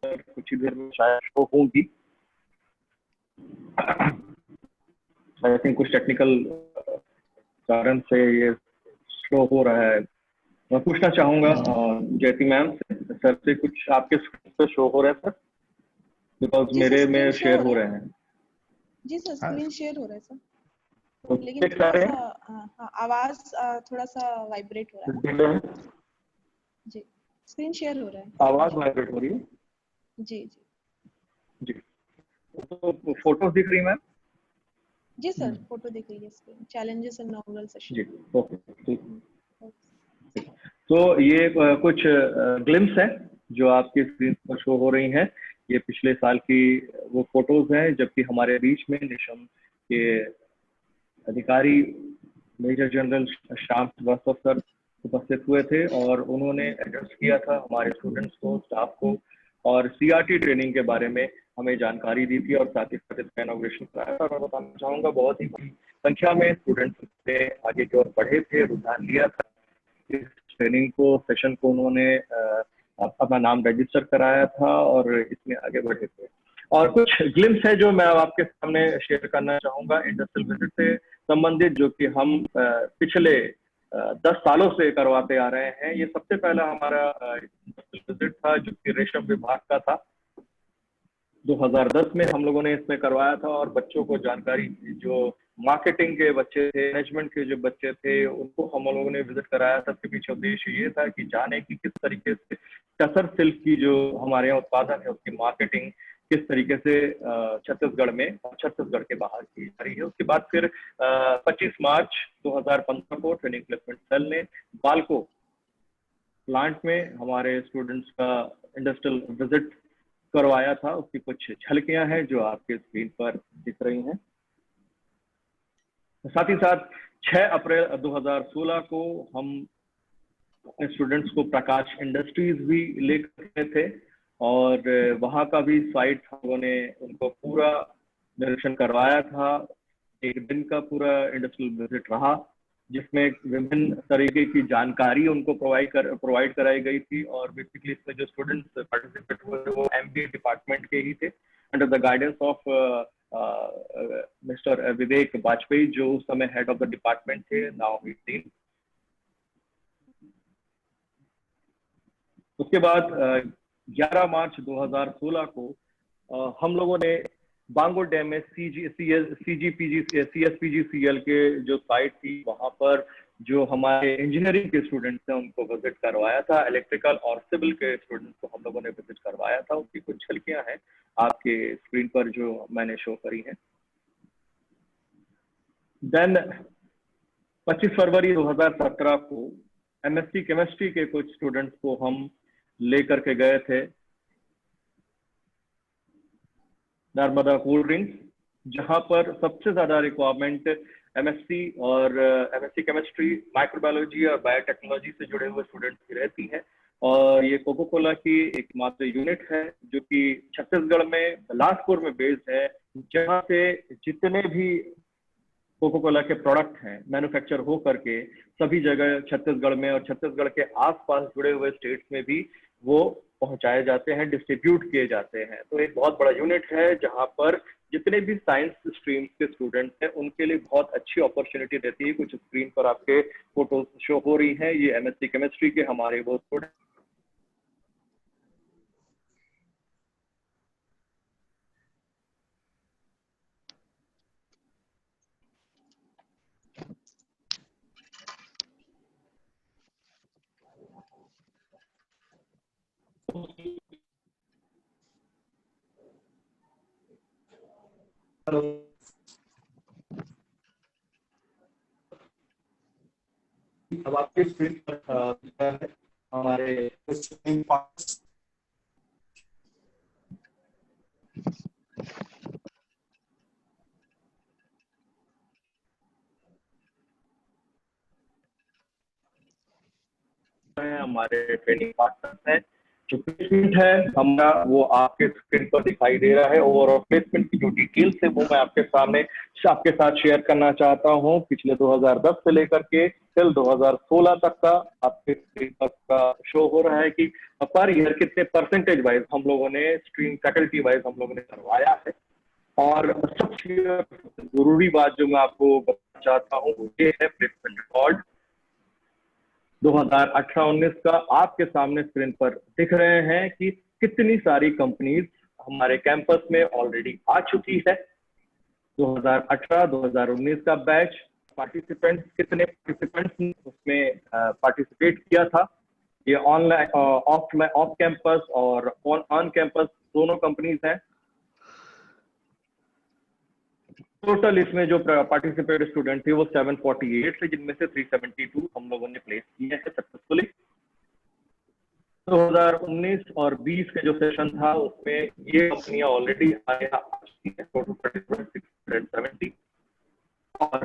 कुछ ही देर में शायद शो होगी। आई थिंक कुछ टेक्निकल कारण से ये शो हो रहा है। मैं पूछना चाहूंगा जयती मैम से, सर से कुछ आपके स्क्रीन पे शो हो रहा है सर? बिकॉज मेरे में शेयर हो रहे हैं। जी सर, स्क्रीन शेयर हो रहा है सर, तो लेकिन थोड़ा सा आवाज थोड़ा सा वाइब्रेट हो रहा है। जी, स्क्रीन शेयर हो रहा है। आवाज वाइब्रेट हो रही है? जी जी जी। तो फोटोज दिख रही है मैम? जी सर, फोटो दिख रही है screen. Challenges in inaugural session. जी, ओके ठीक। तो ये कुछ ग्लिम्स हैं जो आपकी स्क्रीन पर शो हो रही हैं। ये पिछले साल की वो फोटोज हैं जबकि हमारे बीच में निशम के अधिकारी major general Shyam Srivastava sir उपस्थित हुए थे और उन्होंने एड्रेस किया था हमारे स्टूडेंट्स को, स्टाफ को, और सीआरटी ट्रेनिंग के बारे में हमें जानकारी दी थी और साथ ही साथ इसका इनॉग्रेशन कराया था। मैं बताना चाहूँगा बहुत ही बड़ी संख्या में स्टूडेंट्स ने आगे की ओर बढ़े थे, रुझान लिया था इस ट्रेनिंग को, सेशन को। उन्होंने अपना नाम रजिस्टर कराया था और इसमें आगे बढ़े थे। और कुछ ग्लिम्स है जो मैं आपके सामने शेयर करना चाहूंगा इंडस्ट्रियल विजिट से संबंधित, जो कि हम पिछले 10 सालों से करवाते आ रहे हैं। ये सबसे पहला हमारा इंडस्ट्रियल विजिट था जो कि रेशम विभाग का था। 2010 में हम लोगों ने इसमें करवाया था और बच्चों को जानकारी, जो मार्केटिंग के बच्चे थे, मैनेजमेंट के जो बच्चे थे, उनको हम लोगों ने विजिट कराया था। इसके पीछे उद्देश्य ये था कि जाने की किस तरीके से टसर सिल्क की जो हमारे यहाँ उत्पादन है उसकी मार्केटिंग किस तरीके से छत्तीसगढ़ में और छत्तीसगढ़ के बाहर की जा रही है। उसके बाद फिर 25 मार्च 2015 को ट्रेनिंग प्लेसमेंट सेल ने बालको प्लांट में हमारे स्टूडेंट्स का इंडस्ट्रियल विजिट करवाया था। उसकी कुछ झलकियां हैं जो आपके स्क्रीन पर दिख रही हैं। साथ ही साथ 6 अप्रैल 2016 को हम अपने स्टूडेंट्स को प्रकाश इंडस्ट्रीज भी लेकर गए थे और वहां का भी साइट हम लोगों ने उनको पूरा निरीक्षण करवाया था। एक दिन का पूरा इंडस्ट्रियल विजिट रहा जिसमें विभिन्न तरीके की जानकारी उनको प्रोवाइड कराई गई थी। और बेसिकली इसमें जो स्टूडेंट्स पार्टिसिपेट हुए थे वो MBA डिपार्टमेंट के ही थे, under the guidance of mister Vivek Vajpayee, जो उस समय हेड ऑफ द डिपार्टमेंट थे। नाउ ही टीम। उसके बाद 11 मार्च 2016 को हम लोगों ने बांगो डैम में CSPGCL के जो साइट थी वहां पर जो हमारे इंजीनियरिंग के स्टूडेंट्स हैं उनको विजिट करवाया था। इलेक्ट्रिकल और सिविल के स्टूडेंट्स को हम लोगों ने विजिट करवाया था। उसकी कुछ झलकियां हैं आपके स्क्रीन पर जो मैंने शो करी हैं। देन 25 फरवरी 2017 को MSc केमिस्ट्री के कुछ स्टूडेंट्स को हम लेकर के गए थे नर्मदा कोल्ड ड्रिंक्स, जहां पर सबसे ज्यादा रिक्वायरमेंट MSc और MSc केमिस्ट्री, माइक्रोबायोलॉजी और बायोटेक्नोलॉजी से जुड़े हुए स्टूडेंट्स की रहती है। और ये कोको कोला की एकमात्र यूनिट है जो कि छत्तीसगढ़ में बिलासपुर में बेस्ड है, जहां से जितने भी कोको कोला के प्रोडक्ट हैं मैन्युफैक्चर हो करके सभी जगह छत्तीसगढ़ में और छत्तीसगढ़ के आसपास जुड़े हुए स्टेट्स में भी वो पहुंचाए जाते हैं, डिस्ट्रीब्यूट किए जाते हैं। तो एक बहुत बड़ा यूनिट है जहां पर जितने भी साइंस स्ट्रीम के स्टूडेंट्स हैं उनके लिए बहुत अच्छी अपॉर्चुनिटी रहती है। कुछ स्क्रीन पर आपके फोटो शो हो रही हैं, ये MSc केमिस्ट्री के हमारे वो स्टूडेंट। अब आपके स्क्रीन पर हमारे हमारे ट्रेनिंग पार्टनर्स हैं। जो प्लेसमेंट है हमारा वो आपके स्क्रीन पर दिखाई दे रहा है। ओवरऑल प्लेसमेंट की जो डिटेल्स है वो मैं आपके साथ शेयर करना चाहता हूँ। पिछले 2010 से लेकर के टिल 2016 तक का आपके स्क्रीन पर का शो हो रहा है कि पर ईयर कितने परसेंटेज वाइज हम लोगों ने स्ट्रीम फैकल्टी वाइज हम लोगों ने करवाया है। और सबसे जरूरी बात जो मैं आपको बताना चाहता हूँ ये है प्लेसमेंट रिकॉर्ड 2018-19 का। आपके सामने स्क्रीन पर दिख रहे हैं कि कितनी सारी कंपनीज हमारे कैंपस में ऑलरेडी आ चुकी है। 2018-2019 का बैच पार्टिसिपेंट्स, कितने पार्टिसिपेंट्स उसमें पार्टिसिपेट किया था। ये ऑनलाइन ऑफ कैंपस और ऑन कैंपस दोनों कंपनीज हैं। टोटल इसमें जो पार्टिसिपेट स्टूडेंट थे वो 748 थे, जिनमें से 372 हम लोगों ने प्लेस किए हैं सक्सेसफुली। 2019 और 20 के जो सेशन था उसमें ये कंपनियां ऑलरेडी आ चुकी है, टोटल पार्टिसिपेंट 670। और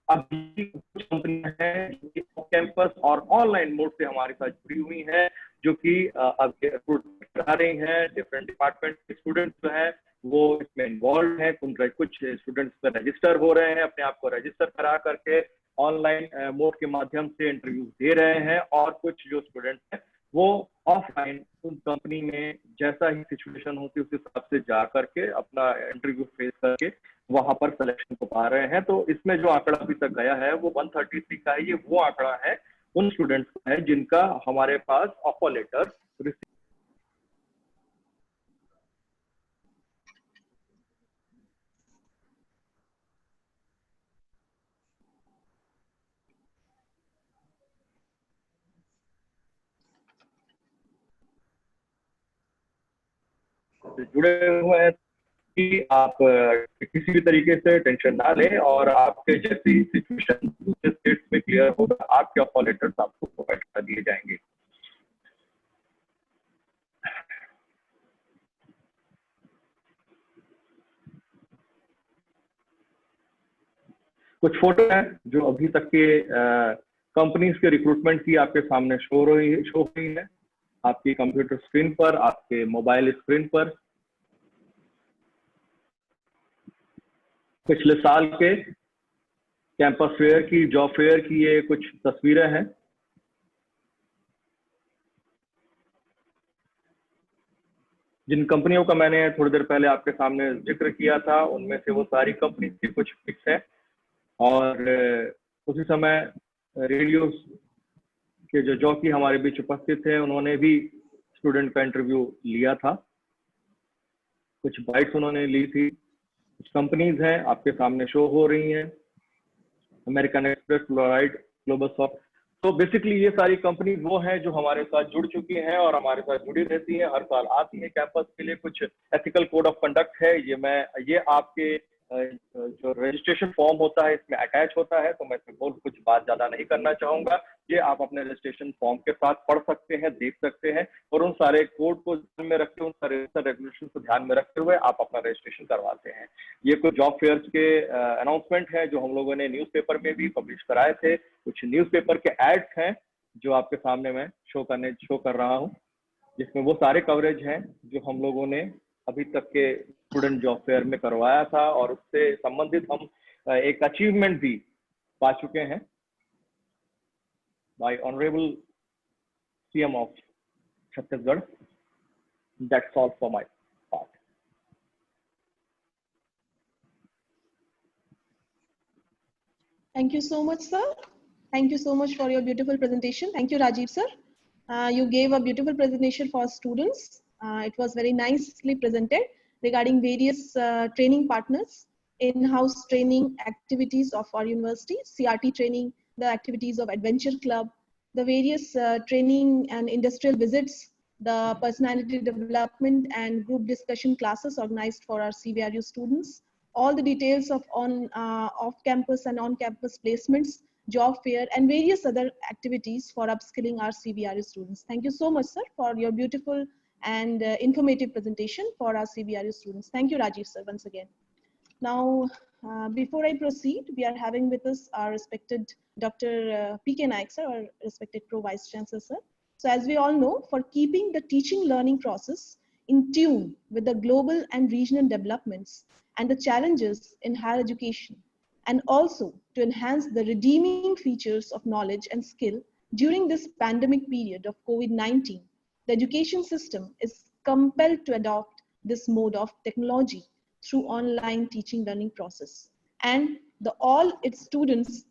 अभी कुछ कंपनियां हैं जो कि कैंपस और ऑनलाइन मोड से हमारे साथ जुड़ी हुई हैं, जो कि अब रिक्रूट करा रही हैं। डिफरेंट डिपार्टमेंट के स्टूडेंट्स जो हैं वो इसमें इन्वॉल्व हैं। कुछ स्टूडेंट्स पर रजिस्टर हो रहे हैं, अपने आप को रजिस्टर करा करके ऑनलाइन मोड के माध्यम से इंटरव्यू दे रहे हैं। और कुछ जो स्टूडेंट्स हैं वो ऑफलाइन उन कंपनी में जैसा ही सिचुएशन होती है उस हिसाब से जा करके अपना इंटरव्यू फेस करके वहां पर सिलेक्शन को पा रहे हैं। तो इसमें जो आंकड़ा अभी तक गया है वो 133 का है। ये वो आंकड़ा है उन स्टूडेंट्स का है जिनका हमारे पास ऑफर लेटर जुड़े हुए हैं कि आप किसी भी तरीके से टेंशन ना लें। और आपके जैसी सिचुएशन दूसरे स्टेट्स में क्लियर होगा, आपके ऑफर लेटर्स आपको प्रोवाइड कर दिए जाएंगे। कुछ फोटो है जो अभी तक के कंपनीज के रिक्रूटमेंट की आपके सामने शो हुई है आपकी कंप्यूटर स्क्रीन पर, आपके मोबाइल स्क्रीन पर। पिछले साल के कैंपस फेयर की, जॉब फेयर की ये कुछ तस्वीरें हैं। जिन कंपनियों का मैंने थोड़ी देर पहले आपके सामने जिक्र किया था, उनमें से वो सारी कंपनी की कुछ पिक्स हैं। और उसी समय रेडियो के जो जॉकी हमारे बीच उपस्थित थे, उन्होंने भी स्टूडेंट का इंटरव्यू लिया था, कुछ बाइट्स उन्होंने ली थी। कुछ कंपनीज हैं आपके सामने शो हो रही हैं, American express, fluoride, global soft. तो बेसिकली ये सारी कंपनी वो हैं जो हमारे साथ जुड़ चुकी हैं और हमारे साथ जुड़ी रहती हैं, हर साल आती हैं कैंपस के लिए। कुछ एथिकल कोड ऑफ कंडक्ट है, ये आपके जो रजिस्ट्रेशन फॉर्म होता है इसमें अटैच होता है, तो मैं इसमें कुछ बात ज्यादा नहीं करना चाहूंगा। ये आप अपने रजिस्ट्रेशन फॉर्म के साथ पढ़ सकते हैं, देख सकते हैं, और उन सारे कोड को ध्यान में रखते, उन सारे रेगुलेशन को ध्यान में रखते हुए आप अपना रजिस्ट्रेशन करवाते हैं। ये कुछ जॉब फेयर्स के अनाउंसमेंट है जो हम लोगों ने न्यूज़पेपर में भी पब्लिश कराए थे। कुछ न्यूज़पेपर के एड्स हैं जो आपके सामने मैं शो कर रहा हूँ, जिसमें वो सारे कवरेज हैं जो हम लोगों ने अभी तक के स्टूडेंट जॉब फेयर में करवाया था, और उससे संबंधित हम एक अचीवमेंट भी पा चुके हैं bye honourable CM of Chhattisgarh. That's all for my part. Thank you so much, sir. Thank you so much for your beautiful presentation. Thank you, Rajiv, sir. You gave a beautiful presentation for students. It was very nicely presented regarding various training partners, in-house training activities of our university, CRT training, the activities of Adventure Club, the various training and industrial visits, the personality development and group discussion classes organized for our CVRU students, all the details of off-campus and on-campus placements, job fair, and various other activities for upskilling our CVRU students. Thank you so much, sir, for your beautiful and informative presentation for our CVRU students. Thank you, Rajiv, sir, once again. Now, before I proceed, we are having with us our respected Dr. P.K. Naik, sir, our respected Pro Vice Chancellor, sir. So as we all know, for keeping the teaching learning process in tune with the global and regional developments and the challenges in higher education, and also to enhance the redeeming features of knowledge and skill during this pandemic period of COVID-19, the education system is compelled to adopt this mode of technology through online teaching learning process, and all its students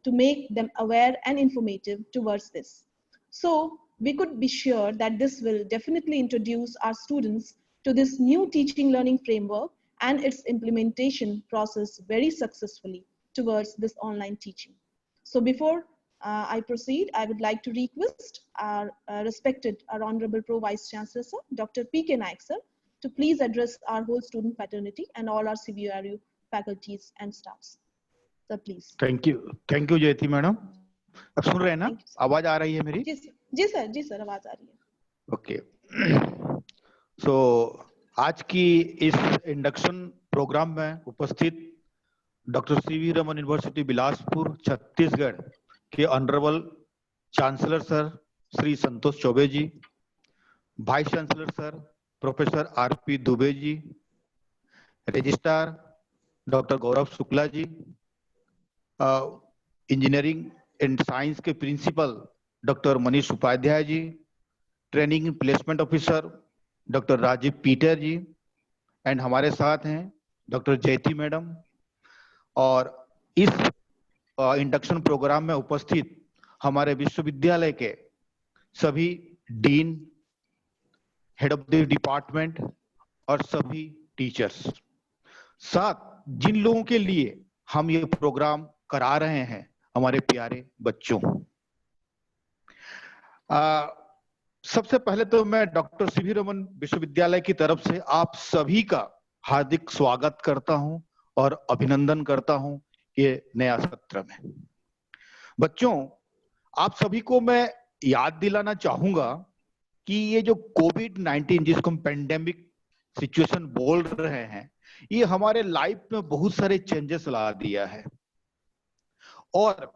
to make them aware and informative towards this. So we could be sure that this will definitely introduce our students to this new teaching learning framework and its implementation process very successfully towards this online teaching. So before I proceed, I would like to request our our Honorable Pro Vice Chancellor, sir, Dr. P.K. Naik, sir, to please address our whole student fraternity and all our CVRU faculties and staffs. Sir, please. Thank you जयती madam. अब सुन रहे हैं ना, आवाज आ रही है मेरी? जी सर आवाज आ रही है। ओके, सो आज की इस इंडक्शन प्रोग्राम में उपस्थित doctor CV Raman university Bilaspur Chhattisgarh के honourable chancellor sir Shri Santosh Choubey ji, vice chancellor sir professor RP Dubey ji, registrar doctor Gaurav Shukla ji, engineering and science के principal doctor Manish Upadhyay ji, training placement officer doctor Rajiv Peter ji, and हमारे साथ हैं डॉक्टर जयती मैडम, और इस इंडक्शन प्रोग्राम में उपस्थित हमारे विश्वविद्यालय के सभी dean, head of the department और सभी टीचर्स, साथ जिन लोगों के लिए हम ये प्रोग्राम करा रहे हैं, हमारे प्यारे बच्चों। सबसे पहले तो मैं डॉक्टर सीवी रमन विश्वविद्यालय की तरफ से आप सभी का हार्दिक स्वागत करता हूं और अभिनंदन करता हूं ये नया सत्र में। बच्चों, आप सभी को मैं याद दिलाना चाहूंगा कि ये जो कोविड-19 जिसको हम पेंडेमिक सिचुएशन बोल रहे हैं, ये हमारे लाइफ में बहुत सारे चेंजेस ला दिया है और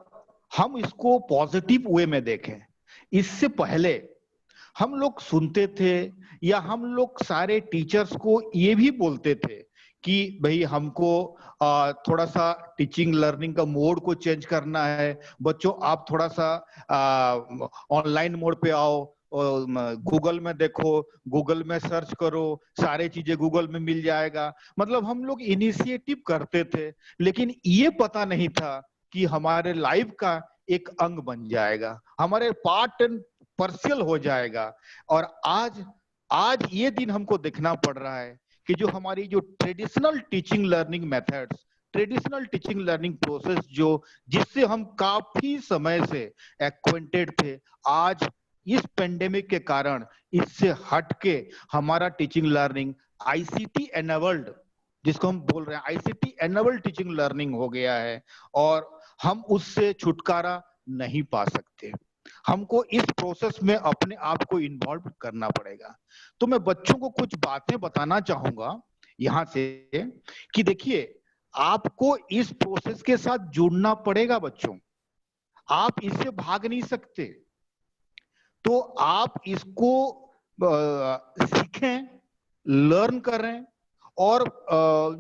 हम इसको पॉजिटिव वे में देखें। इससे पहले हम लोग सुनते थे या हम लोग सारे टीचर्स को ये भी बोलते थे कि भाई हमको थोड़ा सा टीचिंग लर्निंग का मोड को चेंज करना है, बच्चों आप थोड़ा सा ऑनलाइन मोड पे आओ, गूगल में देखो, गूगल में सर्च करो, सारे चीजें गूगल में मिल जाएगा। मतलब हम लोग इनिशिएटिव करते थे, लेकिन ये पता नहीं था कि हमारे लाइफ का एक अंग बन जाएगा, हमारे पार्ट एंड पार्शियल हो जाएगा। और आज ये दिन हमको देखना पड़ रहा है कि जो हमारी जो traditional teaching learning methods, traditional teaching learning process जो जिससे हम काफी समय से एक्वेंटेड थे, आज इस पेंडेमिक के कारण इससे हटके हमारा टीचिंग लर्निंग आईसीटी एनेबल्ड, जिसको हम बोल रहे हैं आईसीटी एनेबल्ड टीचिंग लर्निंग हो गया है, और हम उससे छुटकारा नहीं पा सकते। हमको इस प्रोसेस में अपने आप को इन्वॉल्व करना पड़ेगा। तो मैं बच्चों को कुछ बातें बताना चाहूंगा यहां से कि देखिए, आपको इस प्रोसेस के साथ जुड़ना पड़ेगा बच्चों, आप इससे भाग नहीं सकते। तो आप इसको सीखें, लर्न करें, और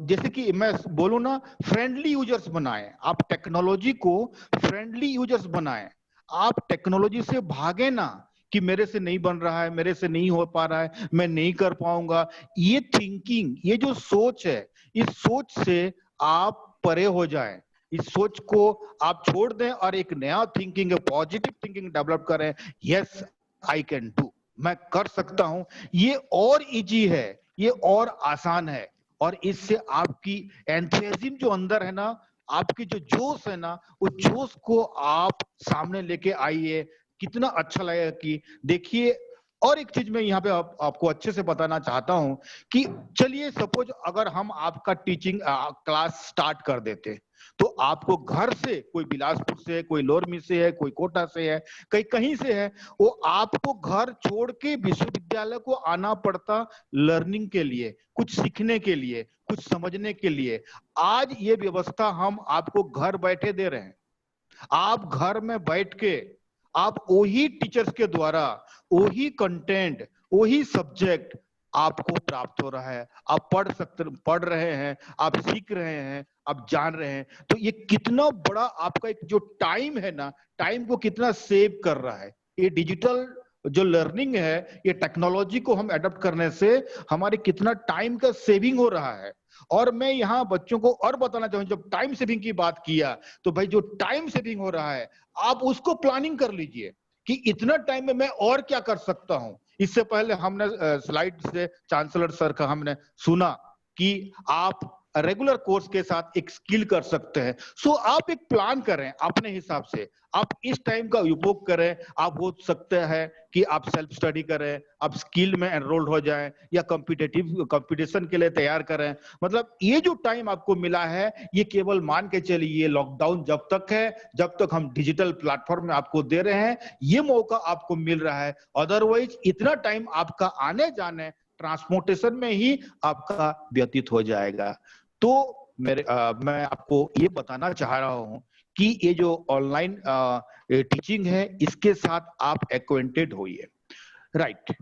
जैसे कि मैं बोलूं ना, फ्रेंडली यूजर्स बनाएं। आप टेक्नोलॉजी को फ्रेंडली यूजर्स बनाएं। आप टेक्नोलॉजी से भागे ना कि मेरे से नहीं बन रहा है, मेरे से नहीं हो पा रहा है, मैं नहीं कर पाऊंगा। ये थिंकिंग, ये जो सोच है, इस सोच से आप परे हो जाएं। इस सोच को आप छोड़ दें और एक नया थिंकिंग, पॉजिटिव थिंकिंग डेवलप करें। यस, आई कैन डू, मैं कर सकता हूं। ये और इजी है, ये और आसान है, और इससे आपकी एंथुसियाज्म जो अंदर है ना, आपकी जो जोश है ना, उस जोश को आप सामने लेके आइए। कितना अच्छा लगेगा कि देखिए। और एक चीज मैं यहाँ पे आपको अच्छे से बताना चाहता हूं कि चलिए सपोज अगर हम आपका टीचिंग क्लास स्टार्ट कर देते, तो आपको घर से, कोई बिलासपुर से, कोई लोरमी से है, कोई कोटा से है, कहीं से है, वो आपको घर छोड़ के विश्वविद्यालय को आना पड़ता लर्निंग के लिए, कुछ सीखने के लिए, कुछ समझने के लिए। आज ये व्यवस्था हम आपको घर बैठे दे रहे हैं। आप घर में बैठ के आप वही टीचर्स के द्वारा वही कंटेंट, वही सब्जेक्ट आपको प्राप्त हो रहा है। आप पढ़ रहे हैं, आप सीख रहे हैं, आप जान रहे हैं। तो ये कितना बड़ा आपका एक जो टाइम है ना, टाइम को कितना सेव कर रहा है। ये डिजिटल जो लर्निंग है, ये टेक्नोलॉजी को हम एडॉप्ट करने से हमारे कितना टाइम का सेविंग हो रहा है। और मैं यहाँ बच्चों को और बताना चाहूंगा, जब टाइम सेविंग की बात किया, तो भाई जो टाइम सेविंग हो रहा है, आप उसको प्लानिंग कर लीजिए कि इतना टाइम में मैं और क्या कर सकता हूं। इससे पहले हमने स्लाइड से चांसलर सर का हमने सुना कि आप रेगुलर कोर्स के साथ एक स्किल कर सकते हैं। सो आप एक प्लान करें अपने हिसाब से, आप इस टाइम का उपयोग करें। आप हो सकते हैं कि आप सेल्फ स्टडी करें, आप स्किल में एनरोल्ड हो जाएं, या कंपटीशन के लिए तैयार करें। मतलब ये जो टाइम आपको मिला है, ये केवल मान के चलिए लॉकडाउन जब तक है, जब तक हम डिजिटल प्लेटफॉर्म में आपको दे रहे हैं, ये मौका आपको मिल रहा है। अदरवाइज इतना टाइम आपका आने जाने, ट्रांसपोर्टेशन में ही आपका व्यतीत हो जाएगा। तो मैं आपको ये बताना चाह रहा हूं कि ये जो ऑनलाइन टीचिंग है, इसके साथ आप एक्वेंटेड होइए। राइट।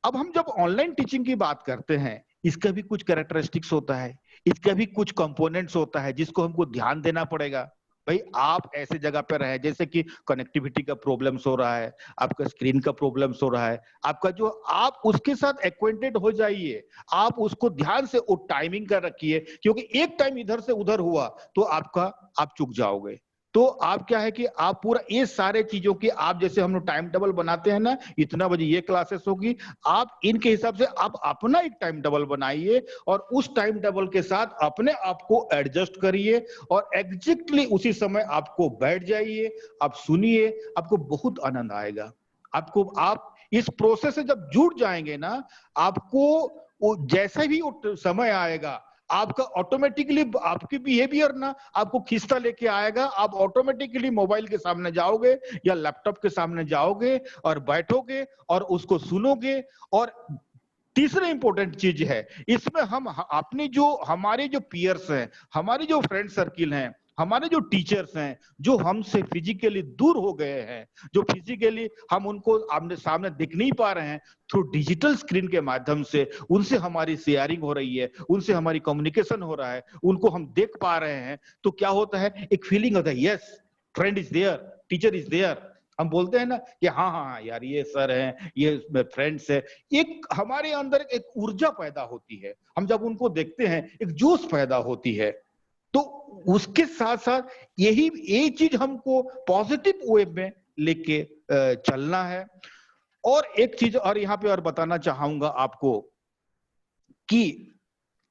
अब हम जब ऑनलाइन टीचिंग की बात करते हैं, इसका भी कुछ कैरेक्टरिस्टिक्स होता है, इसका भी कुछ कंपोनेंट्स होता है जिसको हमको ध्यान देना पड़ेगा। भाई आप ऐसे जगह पे रहे जैसे कि कनेक्टिविटी का प्रॉब्लम्स हो रहा है, आपका स्क्रीन का प्रॉब्लम्स हो रहा है, आपका जो, आप उसके साथ एक्वेंटेड हो जाइए। आप उसको ध्यान से वो टाइमिंग कर रखिए, क्योंकि एक टाइम इधर से उधर हुआ तो आप चूक जाओगे। तो आप क्या है कि आप पूरा ये सारे चीजों की, आप जैसे हम लोग टाइम टेबल बनाते हैं ना, इतना बजे ये क्लासेस होगी, आप इनके हिसाब से आप अपना एक टाइम टेबल बनाइए और उस टाइम टेबल के साथ अपने आप को एडजस्ट करिए और एग्जैक्टली उसी समय आपको बैठ जाइए, आप सुनिए, आपको बहुत आनंद आएगा। आप इस प्रोसेस से जब जुड़ जाएंगे ना, आपको जैसे भी समय आएगा, आपका ऑटोमेटिकली आपकी बिहेवियर ना आपको खींचता लेके आएगा। आप ऑटोमेटिकली मोबाइल के सामने जाओगे या लैपटॉप के सामने जाओगे और बैठोगे और उसको सुनोगे। और तीसरा इंपॉर्टेंट चीज है इसमें, हम अपनी जो हमारे जो पीयर्स हैं, हमारे जो फ्रेंड सर्किल हैं, हमारे जो टीचर्स हैं, जो हमसे फिजिकली दूर हो गए हैं, जो फिजिकली हम उनको आमने सामने दिख नहीं पा रहे हैं, थ्रू डिजिटल स्क्रीन के माध्यम से उनसे हमारी शेयरिंग हो रही है, उनसे हमारी कम्युनिकेशन हो रहा है, उनको हम देख पा रहे हैं, तो क्या होता है, एक फीलिंग होता है, yes friend is there, teacher is there. हम बोलते हैं ना कि हाँ हाँ हाँ यार, ये सर हैं, ये फ्रेंड्स है, एक हमारे अंदर एक ऊर्जा पैदा होती है, हम जब उनको देखते हैं एक जोश पैदा होती है। तो उसके साथ साथ ये चीज हमको पॉजिटिव वे में लेके चलना है। और एक चीज और यहाँ पे और बताना चाहूंगा आपको कि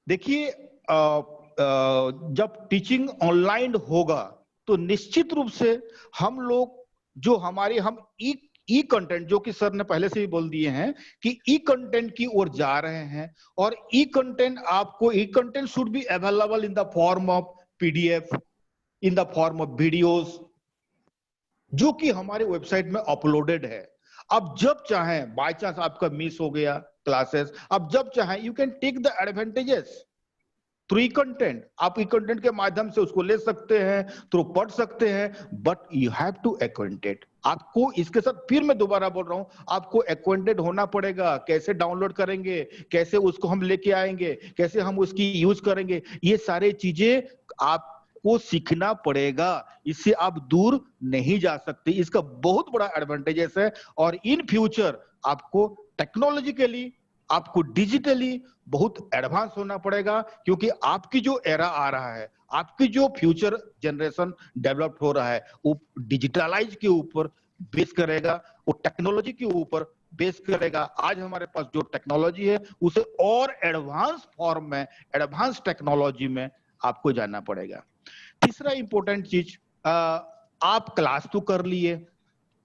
देखिए, जब टीचिंग ऑनलाइन होगा तो निश्चित रूप से हम लोग जो हमारे हम ई कंटेंट, जो कि सर ने पहले से ही बोल दिए हैं कि ई कंटेंट की ओर जा रहे हैं, और e content should be available in the form of PDF, in the form of videos, जो कि हमारे वेबसाइट में अपलोडेड है। अब जब चाहें, बाय चांस आपका मिस हो गया क्लासेस, अब जब चाहें you can take the advantages through e content. आप ई कंटेंट के माध्यम से उसको ले सकते हैं, थ्रू पढ़ सकते हैं, but you have to acquainted. आपको इसके साथ, फिर मैं दोबारा बोल रहा हूं, आपको एक्वेंटेड होना पड़ेगा। कैसे डाउनलोड करेंगे, कैसे उसको हम लेके आएंगे, कैसे हम उसकी यूज करेंगे, ये सारे चीजें आपको सीखना पड़ेगा। इससे आप दूर नहीं जा सकते। इसका बहुत बड़ा एडवांटेजेस है। और इन फ्यूचर आपको टेक्नोलॉजिकली, आपको डिजिटली बहुत एडवांस होना पड़ेगा, क्योंकि आपकी जो एरा आ रहा है, आपकी जो फ्यूचर जनरेशन डेवलप हो रहा है, वो डिजिटलाइज के ऊपर बेस करेगा, वो टेक्नोलॉजी के ऊपर बेस करेगा। आज हमारे पास जो टेक्नोलॉजी है उसे और एडवांस फॉर्म में, एडवांस टेक्नोलॉजी में आपको जानना पड़ेगा। तीसरा इंपॉर्टेंट चीज, आप क्लास तो कर लिए,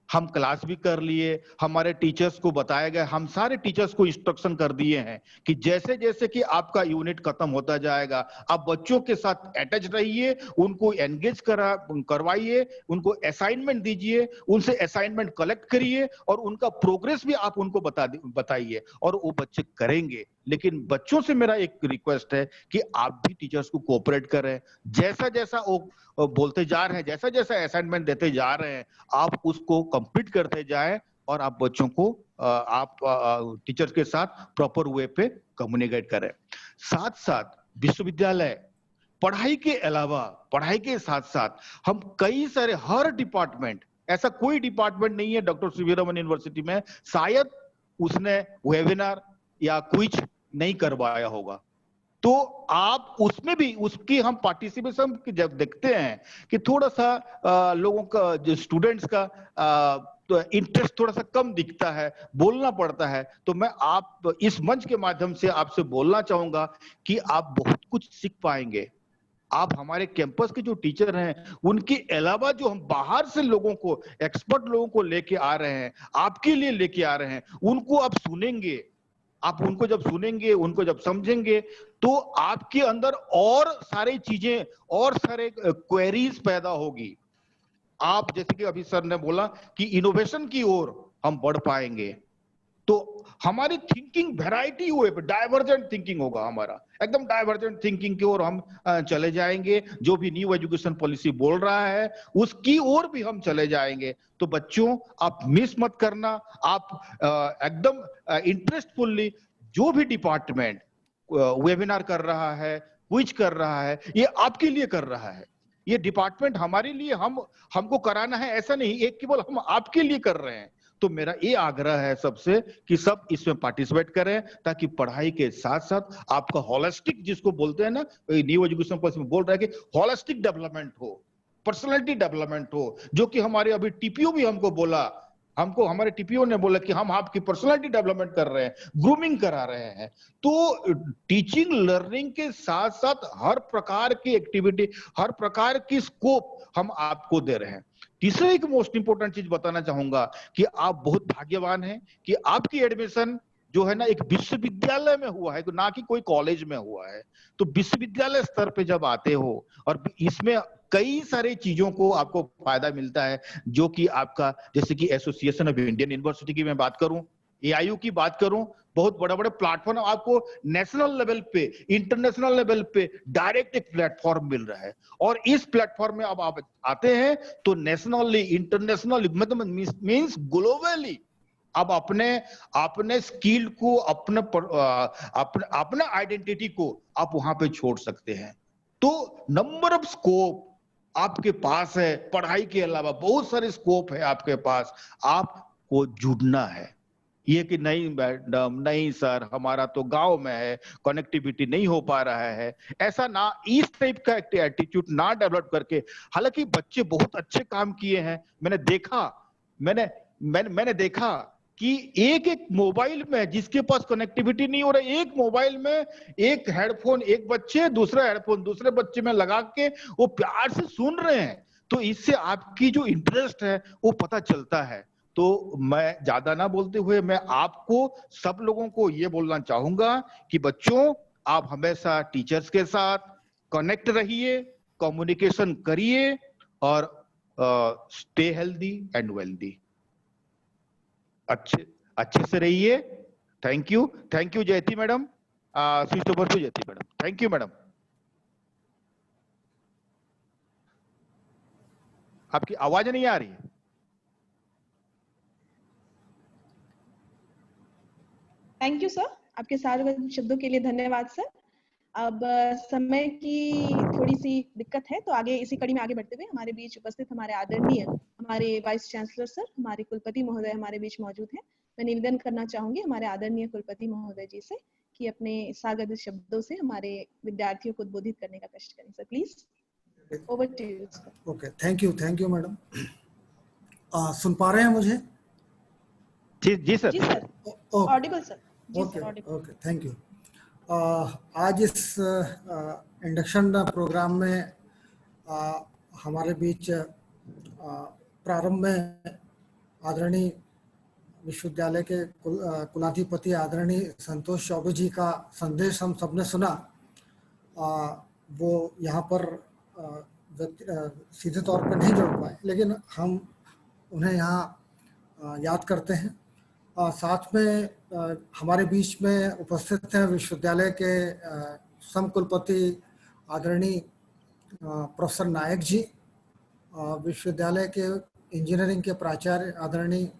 हम क्लास भी कर लिए, हमारे टीचर्स को बताया गया, हम सारे टीचर्स को इंस्ट्रक्शन कर दिए हैं कि जैसे जैसे कि आपका यूनिट खत्म होता जाएगा, आप बच्चों के साथ अटैच रहिए, उनको एंगेज करवाइए, उनको असाइनमेंट दीजिए, उनसे असाइनमेंट कलेक्ट करिए, और उनका प्रोग्रेस भी आप उनको बताइए, और वो बच्चे करेंगे। लेकिन बच्चों से मेरा एक रिक्वेस्ट है कि आप भी टीचर्स को कोऑपरेट करें। जैसा जैसा वो बोलते जा रहे हैं, जैसा जैसा असाइनमेंट देते जा रहे हैं, आप उसको कंप्लीट करते जाएं, और आप बच्चों को आप टीचर्स के साथ प्रॉपर वे पे कम्युनिकेट करें। साथ साथ विश्वविद्यालय पढ़ाई के अलावा, पढ़ाई के साथ साथ हम कई सारे, हर डिपार्टमेंट, ऐसा कोई डिपार्टमेंट नहीं है doctor C V Raman university में शायद उसने वेबिनार या क्विज नहीं करवाया होगा। तो आप उसमें भी, उसकी हम पार्टिसिपेशन जब देखते हैं कि थोड़ा सा लोगों का, जो स्टूडेंट्स का तो इंटरेस्ट थोड़ा सा कम दिखता है, बोलना पड़ता है, तो मैं आप इस मंच के माध्यम से आपसे बोलना चाहूंगा कि आप बहुत कुछ सीख पाएंगे। आप हमारे कैंपस के जो टीचर हैं, उनके अलावा जो हम बाहर से लोगों को, एक्सपर्ट लोगों को लेके आ रहे हैं, आपके लिए लेके आ रहे हैं, उनको आप सुनेंगे। आप उनको जब सुनेंगे, उनको जब समझेंगे, तो आपके अंदर और सारी चीजें, और सारे क्वेरीज पैदा होगी। आप, जैसे कि अभी सर ने बोला कि इनोवेशन की ओर हम बढ़ पाएंगे, तो हमारी थिंकिंग वैरायटी हुए पे डाइवर्जेंट थिंकिंग होगा, हमारा एकदम डाइवर्जेंट थिंकिंग की ओर हम चले जाएंगे। जो भी न्यू एजुकेशन पॉलिसी बोल रहा है उसकी ओर भी हम चले जाएंगे। तो बच्चों, आप मिस मत करना। आप एकदम इंटरेस्टफुल्ली, जो भी डिपार्टमेंट वेबिनार कर रहा है, क्विज कर रहा है, ये आपके लिए कर रहा है। ये डिपार्टमेंट हमारे लिए, हमको कराना है ऐसा नहीं, एक केवल हम आपके लिए कर रहे हैं। तो मेरा ये आग्रह है सबसे कि सब इसमें पार्टिसिपेट करें, ताकि पढ़ाई के साथ साथ आपका होलिस्टिक, जिसको बोलते हैं ना, न्यू एजुकेशन पॉलिसी में बोल रहा है कि होलिस्टिक डेवलपमेंट हो, पर्सनालिटी डेवलपमेंट हो, जो कि हमारे अभी टीपीओ भी हमको बोला, हमारे टीपीओ ने बोला कि हम आपकी पर्सनालिटी डेवलपमेंट कर रहे हैं, ग्रूमिंग करा रहे हैं। तो टीचिंग लर्निंग के साथ साथ हर प्रकार की एक्टिविटी, हर प्रकार की स्कोप हम आपको दे रहे हैं। तीसरा एक मोस्ट इंपोर्टेंट चीज बताना चाहूंगा कि आप बहुत भाग्यवान हैं कि आपकी एडमिशन जो है ना, एक विश्वविद्यालय में हुआ है, ना कि कोई कॉलेज में हुआ है। तो विश्वविद्यालय स्तर पे जब आते हो, और इसमें कई सारी चीजों को आपको फायदा मिलता है, जो कि आपका, जैसे कि एसोसिएशन ऑफ इंडियन यूनिवर्सिटी की मैं बात करूं, AIU की बात करूं, बहुत बड़े बड़े प्लेटफॉर्म आपको नेशनल लेवल पे, इंटरनेशनल लेवल पे डायरेक्ट एक प्लेटफॉर्म मिल रहा है। और इस प्लेटफॉर्म में अब आप आते हैं तो नेशनली, इंटरनेशनली, मतलब मींस ग्लोबली अब अपने स्किल को, अपने आइडेंटिटी को आप वहां पे छोड़ सकते हैं। तो नंबर ऑफ स्कोप आपके पास है, पढ़ाई के अलावा बहुत सारे स्कोप है आपके पास, आपको जुड़ना है। ये कि नहीं मैडम, नहीं सर, हमारा तो गांव में है, कनेक्टिविटी नहीं हो पा रहा है, ऐसा ना, इस टाइप का एटीट्यूड ना डेवलप करके, हालांकि बच्चे बहुत अच्छे काम किए हैं। मैंने देखा कि एक मोबाइल में जिसके पास कनेक्टिविटी नहीं हो रहा, एक मोबाइल में एक हेडफोन एक बच्चे, दूसरा हेडफोन दूसरे बच्चे में लगा के वो प्यार से सुन रहे हैं। तो इससे आपकी जो इंटरेस्ट है वो पता चलता है। तो मैं ज्यादा ना बोलते हुए मैं आपको, सब लोगों को ये बोलना चाहूंगा कि बच्चों, आप हमेशा टीचर्स के साथ कनेक्ट रहिए, कम्युनिकेशन करिए और स्टे हेल्दी एंड वेल्दी। अच्छे से रहिए। थैंक यू जयती मैडम। स्विच ओवर टू जयती मैडम। Thank you madam. आपकी आवाज नहीं आ रही है। थैंक यू सर, आपके सारे शब्दों के लिए धन्यवाद सर। अब समय की थोड़ी सी दिक्कत है, तो आगे इसी कड़ी में आगे बढ़ते हुए हमारे बीच उपस्थित हमारे आदरणीय हमारे वाइस चांसलर सर, हमारे कुलपति महोदय हमारे बीच मौजूद हैं। मैं निवेदन करना चाहूंगी हमारे आदरणीय कुलपति महोदय जी से कि अपने सागत शब्दों से हमारे विद्यार्थियों को उद्बोधित करने का कष्ट करें। Sir please, over to you sir. Okay, thank you madam. सुन पा रहे हैं मुझे? जी सर। जी sir, audible sir. Okay, thank you. आज इस इंडक्शन प्रोग्राम में हमारे बीच प्रारंभ में आदरणीय विश्वविद्यालय के कुलाधिपति आदरणीय संतोष चौबे जी का संदेश हम सबने सुना। वो यहाँ पर सीधे तौर पर नहीं जुड़ पाए, लेकिन हम उन्हें यहाँ याद करते हैं। साथ में हमारे बीच में उपस्थित हैं विश्वविद्यालय के समकुलपति आदरणीय प्रोफेसर नायक जी, विश्वविद्यालय के इंजीनियरिंग के प्राचार्य आदरणीय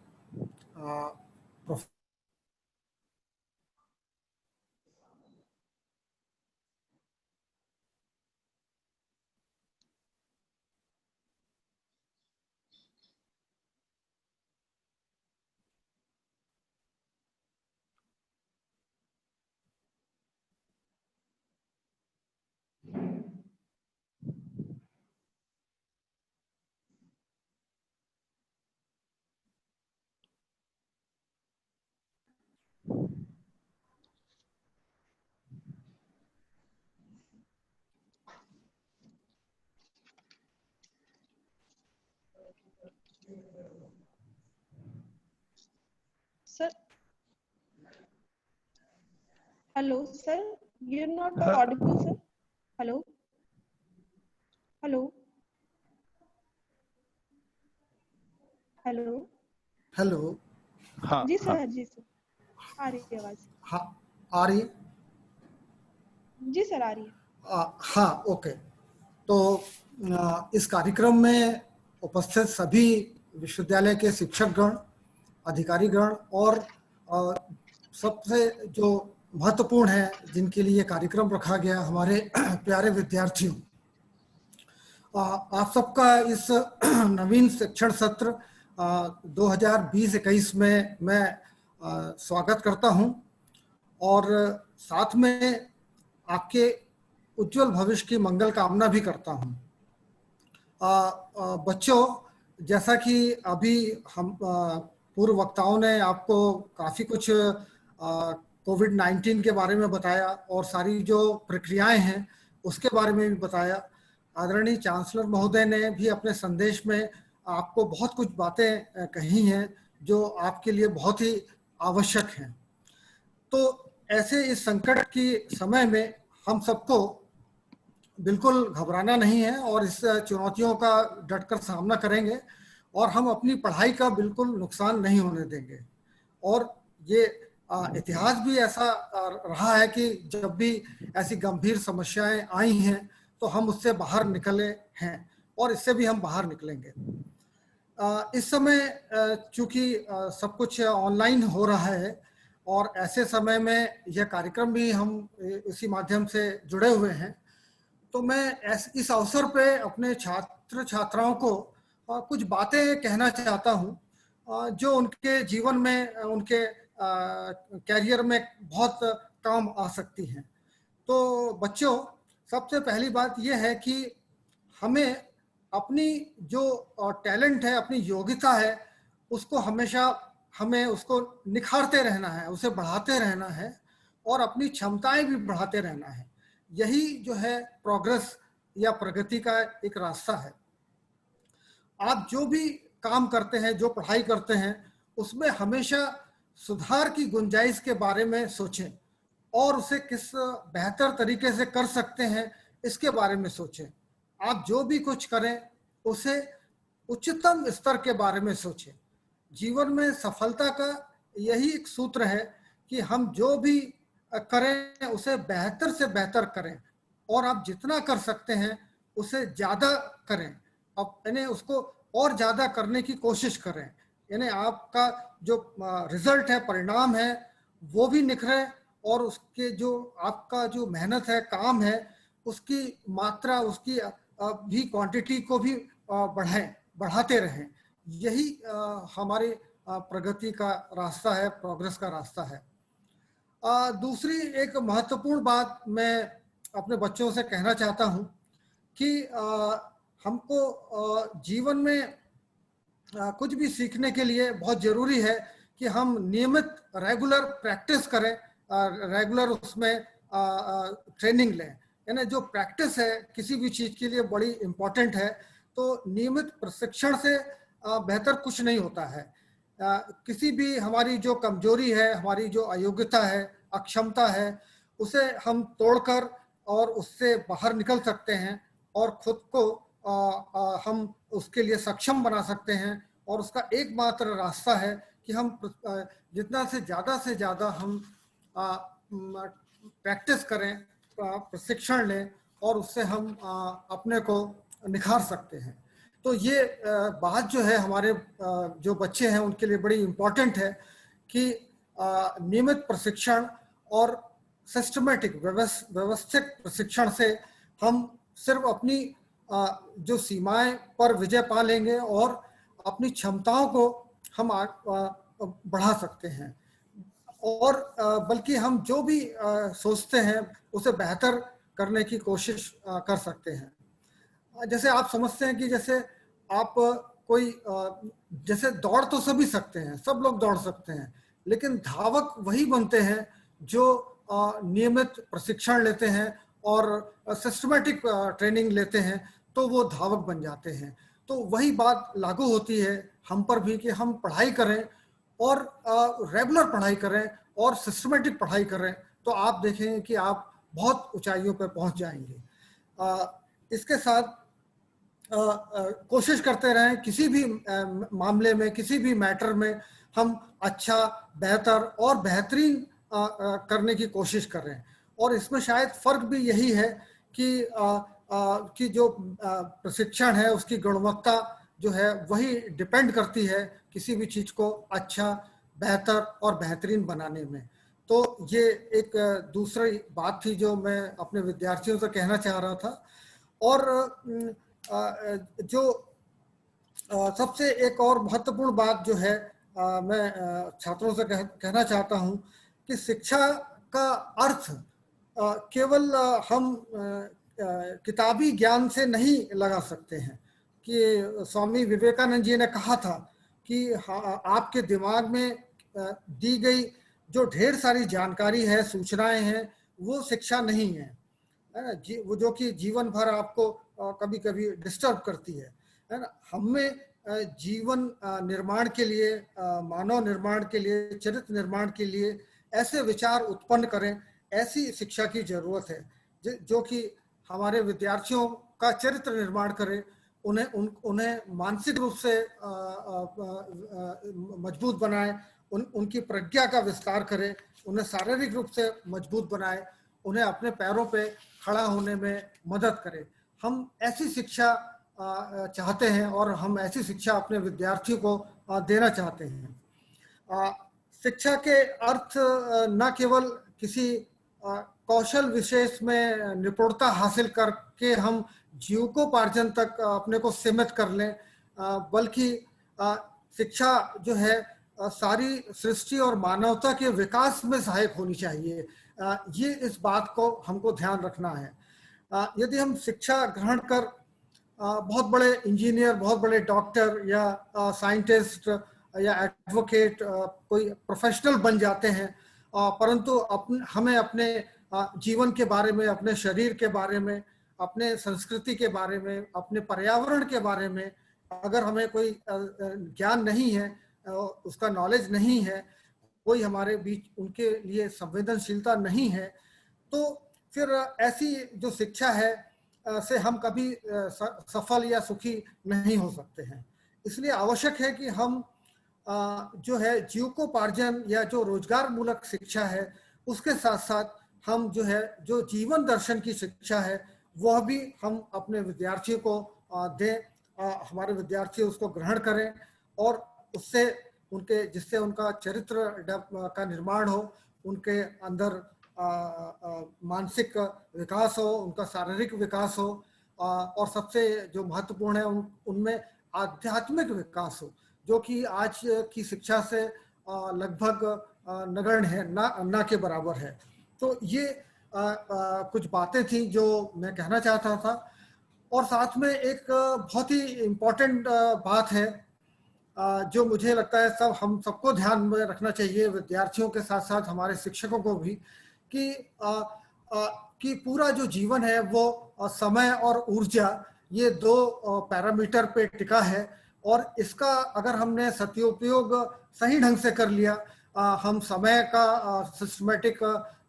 sir, hello sir, you're not audible sir. Hello hello hello hello. हाँ जी सर, जी सर, आ रही है आवाज? हाँ, आ रही है? जी सर, आ रही है। हाँ, ओके। तो इस कार्यक्रम में उपस्थित सभी विश्वविद्यालय के शिक्षकगण, अधिकारीगण और सबसे जो महत्वपूर्ण है जिनके लिए कार्यक्रम रखा गया, हमारे प्यारे विद्यार्थियों, आप सबका इस नवीन शिक्षण सत्र 2020-21 में मैं स्वागत करता हूं और साथ में आपके उज्जवल भविष्य की मंगल कामना भी करता हूं। बच्चों, जैसा कि अभी हम पूर्व वक्ताओं ने आपको काफ़ी कुछ कोविड-19 के बारे में बताया और सारी जो प्रक्रियाएं हैं उसके बारे में भी बताया। आदरणीय चांसलर महोदय ने भी अपने संदेश में आपको बहुत कुछ बातें कही हैं जो आपके लिए बहुत ही आवश्यक हैं। तो ऐसे इस संकट की समय में हम सबको बिल्कुल घबराना नहीं है और इस चुनौतियों का डटकर सामना करेंगे और हम अपनी पढ़ाई का बिल्कुल नुकसान नहीं होने देंगे। और ये इतिहास भी ऐसा रहा है कि जब भी ऐसी गंभीर समस्याएं आई हैं तो हम उससे बाहर निकले हैं और इससे भी हम बाहर निकलेंगे। इस समय चूंकि सब कुछ ऑनलाइन हो रहा है और ऐसे समय में यह कार्यक्रम भी हम इसी माध्यम से जुड़े हुए हैं, तो मैं इस अवसर पे अपने छात्र छात्राओं को कुछ बातें कहना चाहता हूं जो उनके जीवन में, उनके कैरियर में बहुत काम आ सकती हैं। तो बच्चों, सबसे पहली बात यह है कि हमें अपनी जो टैलेंट है, अपनी योग्यता है, उसको हमेशा हमें उसको निखारते रहना है, उसे बढ़ाते रहना है और अपनी क्षमताएं भी बढ़ाते रहना है। यही जो है प्रोग्रेस या प्रगति का एक रास्ता है। आप जो भी काम करते हैं, जो पढ़ाई करते हैं, उसमें हमेशा सुधार की गुंजाइश के बारे में सोचें और उसे किस बेहतर तरीके से कर सकते हैं इसके बारे में सोचें। आप जो भी कुछ करें उसे उच्चतम स्तर के बारे में सोचें। जीवन में सफलता का यही एक सूत्र है कि हम जो भी करें उसे बेहतर से बेहतर करें और आप जितना कर सकते हैं उसे ज़्यादा करें। अब यानी उसको और ज़्यादा करने की कोशिश करें, यानी आपका जो रिजल्ट है, परिणाम है, वो भी निखरे और उसके जो आपका जो मेहनत है, काम है, उसकी मात्रा, उसकी भी क्वांटिटी को भी बढ़ाते रहें। यही हमारी प्रगति का रास्ता है, प्रोग्रेस का रास्ता है। दूसरी एक महत्वपूर्ण बात मैं अपने बच्चों से कहना चाहता हूं कि हमको जीवन में कुछ भी सीखने के लिए बहुत जरूरी है कि हम नियमित रेगुलर प्रैक्टिस करें, रेगुलर उसमें ट्रेनिंग लें। यानी जो प्रैक्टिस है किसी भी चीज़ के लिए बड़ी इम्पोर्टेंट है। तो नियमित प्रशिक्षण से बेहतर कुछ नहीं होता है। किसी भी हमारी जो कमजोरी है, हमारी जो अयोग्यता है, अक्षमता है, उसे हम तोड़कर और उससे बाहर निकल सकते हैं और खुद को हम उसके लिए सक्षम बना सकते हैं। और उसका एकमात्र रास्ता है कि हम जितना से ज़्यादा हम प्रैक्टिस करें, प्रशिक्षण लें और उससे हम अपने को निखार सकते हैं। तो ये बात जो है हमारे जो बच्चे हैं उनके लिए बड़ी इम्पोर्टेंट है कि नियमित प्रशिक्षण और सिस्टमेटिक व्यवस्थित प्रशिक्षण से हम सिर्फ अपनी जो सीमाएं पर विजय पा लेंगे और अपनी क्षमताओं को हम बढ़ा सकते हैं और बल्कि हम जो भी सोचते हैं उसे बेहतर करने की कोशिश कर सकते हैं। जैसे आप समझते हैं कि जैसे आप कोई जैसे दौड़ तो सभी सकते हैं, सब लोग दौड़ सकते हैं, लेकिन धावक वही बनते हैं जो नियमित प्रशिक्षण लेते हैं और सिस्टमेटिक ट्रेनिंग लेते हैं, तो वो धावक बन जाते हैं। तो वही बात लागू होती है हम पर भी कि हम पढ़ाई करें और रेगुलर पढ़ाई करें और सिस्टमेटिक पढ़ाई करें, तो आप देखेंगे कि आप बहुत ऊंचाइयों पर पहुंच जाएंगे। इसके साथ कोशिश करते रहें किसी भी मामले में, किसी भी मैटर में हम अच्छा, बेहतर और बेहतरीन करने की कोशिश करें। और इसमें शायद फ़र्क भी यही है कि जो प्रशिक्षण है उसकी गुणवत्ता जो है वही डिपेंड करती है किसी भी चीज़ को अच्छा, बेहतर और बेहतरीन बनाने में। तो ये एक दूसरी बात थी जो मैं अपने विद्यार्थियों से कहना चाह रहा था। और जो सबसे एक और महत्वपूर्ण बात जो है मैं छात्रों से कहना चाहता हूँ कि शिक्षा का अर्थ केवल हम किताबी ज्ञान से नहीं लगा सकते हैं। कि स्वामी विवेकानंद जी ने कहा था कि आपके दिमाग में दी गई जो ढेर सारी जानकारी है, सूचनाएं हैं, वो शिक्षा नहीं है ना, वो जो कि जीवन भर आपको कभी कभी डिस्टर्ब करती है ना। हमें जीवन निर्माण के लिए, मानव निर्माण के लिए, चरित्र निर्माण के लिए ऐसे विचार उत्पन्न करें, ऐसी शिक्षा की जरूरत है जो कि हमारे विद्यार्थियों का चरित्र निर्माण करे, उन्हें मानसिक रूप से मजबूत बनाए उनकी प्रज्ञा का विस्तार करे, उन्हें शारीरिक रूप से मजबूत बनाए, उन्हें अपने पैरों पे खड़ा होने में मदद करे। हम ऐसी शिक्षा चाहते हैं और हम ऐसी शिक्षा अपने विद्यार्थियों को देना चाहते हैं। शिक्षा के अर्थ न केवल किसी कौशल विशेष में निपुणता हासिल करके हम जीविकोपार्जन तक अपने को सीमित कर लें, बल्कि शिक्षा जो है सारी सृष्टि और मानवता के विकास में सहायक होनी चाहिए। ये इस बात को हमको ध्यान रखना है। यदि हम शिक्षा ग्रहण कर बहुत बड़े इंजीनियर, बहुत बड़े डॉक्टर या साइंटिस्ट या एडवोकेट, कोई प्रोफेशनल बन जाते हैं, परंतु हमें अपने जीवन के बारे में, अपने शरीर के बारे में, अपने संस्कृति के बारे में, अपने पर्यावरण के बारे में अगर हमें कोई ज्ञान नहीं है, उसका नॉलेज नहीं है, कोई हमारे बीच उनके लिए संवेदनशीलता नहीं है, तो फिर ऐसी जो शिक्षा है से हम कभी सफल या सुखी नहीं हो सकते हैं। इसलिए आवश्यक है कि हम जो है जीविकोपार्जन या जो रोजगार मूलक शिक्षा है उसके साथ साथ हम जो है जो जीवन दर्शन की शिक्षा है वह भी हम अपने विद्यार्थियों को दें, हमारे विद्यार्थी उसको ग्रहण करें और उससे जिससे उनका चरित्र का निर्माण हो, उनके अंदर मानसिक विकास हो, उनका शारीरिक विकास हो, और सबसे जो महत्वपूर्ण है उनमें आध्यात्मिक विकास हो, जो कि आज की शिक्षा से लगभग नगण्य है, ना के बराबर है। तो ये कुछ बातें थी जो मैं कहना चाहता था। और साथ में एक बहुत ही इम्पोर्टेंट बात है जो मुझे लगता है हम सबको ध्यान में रखना चाहिए, विद्यार्थियों के साथ साथ हमारे शिक्षकों को भी, कि पूरा जो जीवन है वो समय और ऊर्जा, ये दो पैरामीटर पे टिका है, और इसका अगर हमने सदुपयोग सही ढंग से कर लिया, हम समय का सिस्टमेटिक